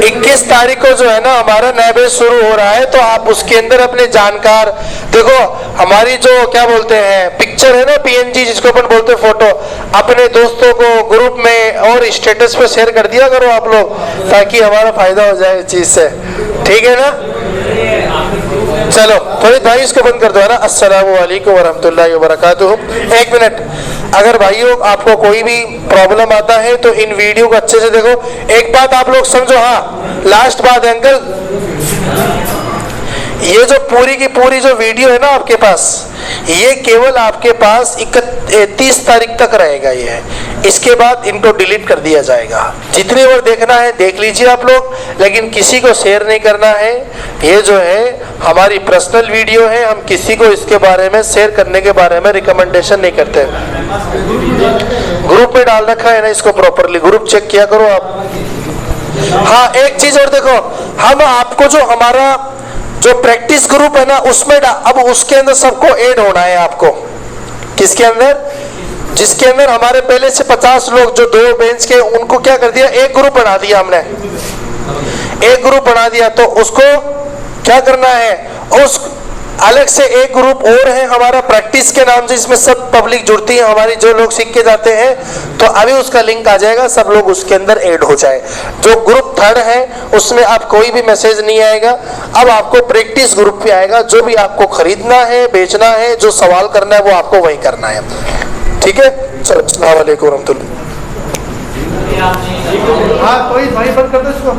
21 तारीख को जो है ना हमारा नया बैच शुरू हो रहा है, तो आप उसके अंदर अपने जानकार, देखो हमारी जो क्या बोलते हैं पिक्चर है ना, PNG जिसको अपन बोलते हैं फोटो, अपने दोस्तों को ग्रुप में और स्टेटस पे शेयर कर दिया करो आप लोग, ताकि हमारा फायदा हो जाए इस चीज से, ठीक है ना। चलो थोड़ी भाई इसको बंद कर दो है ना। अस्सलामु अलैकुम वरहमतुल्लाहि वबरकातुहू। 1 मिनट, अगर भाइयों आपको कोई भी प्रॉब्लम आता है तो इन वीडियो को अच्छे से देखो। एक बात आप लोग समझो, हाँ लास्ट बात है अंकल, ये जो पूरी की पूरी जो वीडियो है ना आपके पास, ये केवल आपके पास 31 तारीख तक रहेगा ये, इसके बाद इनको डिलीट कर दिया जाएगा। जितनी बार देखना है देख लीजिए आप लोग, लेकिन किसी को शेयर नहीं करना है। ये जो है हमारी पर्सनल वीडियो है, हम किसी को इसके बारे में शेयर करने के बारे में रिकमेंडेशन नहीं करते। ग्रुप में डाल रखा है ना इसको, प्रॉपरली ग्रुप चेक किया करो आप। हाँ एक चीज और देखो, हम आपको जो हमारा जो प्रैक्टिस ग्रुप है ना उसमें अब उसके अंदर सबको ऐड होना है आपको। किसके अंदर? जिसके अंदर हमारे पहले से 50 लोग जो 2 बेंच के, उनको क्या कर दिया, एक ग्रुप बना दिया हमने, एक ग्रुप बना दिया। तो उसको क्या करना है, उस अलग से एक ग्रुप और है हमारा प्रैक्टिस के नाम से, इसमें सब पब्लिक जुड़ती है हमारी, जो लोग सीख के जाते हैं। तो अभी उसका लिंक आ जाएगा, सब लोग उसके अंदर ऐड हो जाए। जो ग्रुप 3rd है उसमें अब कोई भी मैसेज नहीं आएगा, अब आपको प्रैक्टिस ग्रुप पे आएगा। जो भी आपको खरीदना है, बेचना है, जो सवाल करना है वो आपको वही करना है, ठीक है। चलो अस्सलाम वालेकुम रहमतुल्लाह। हाँ कोई भाई बंद कर दो इसको।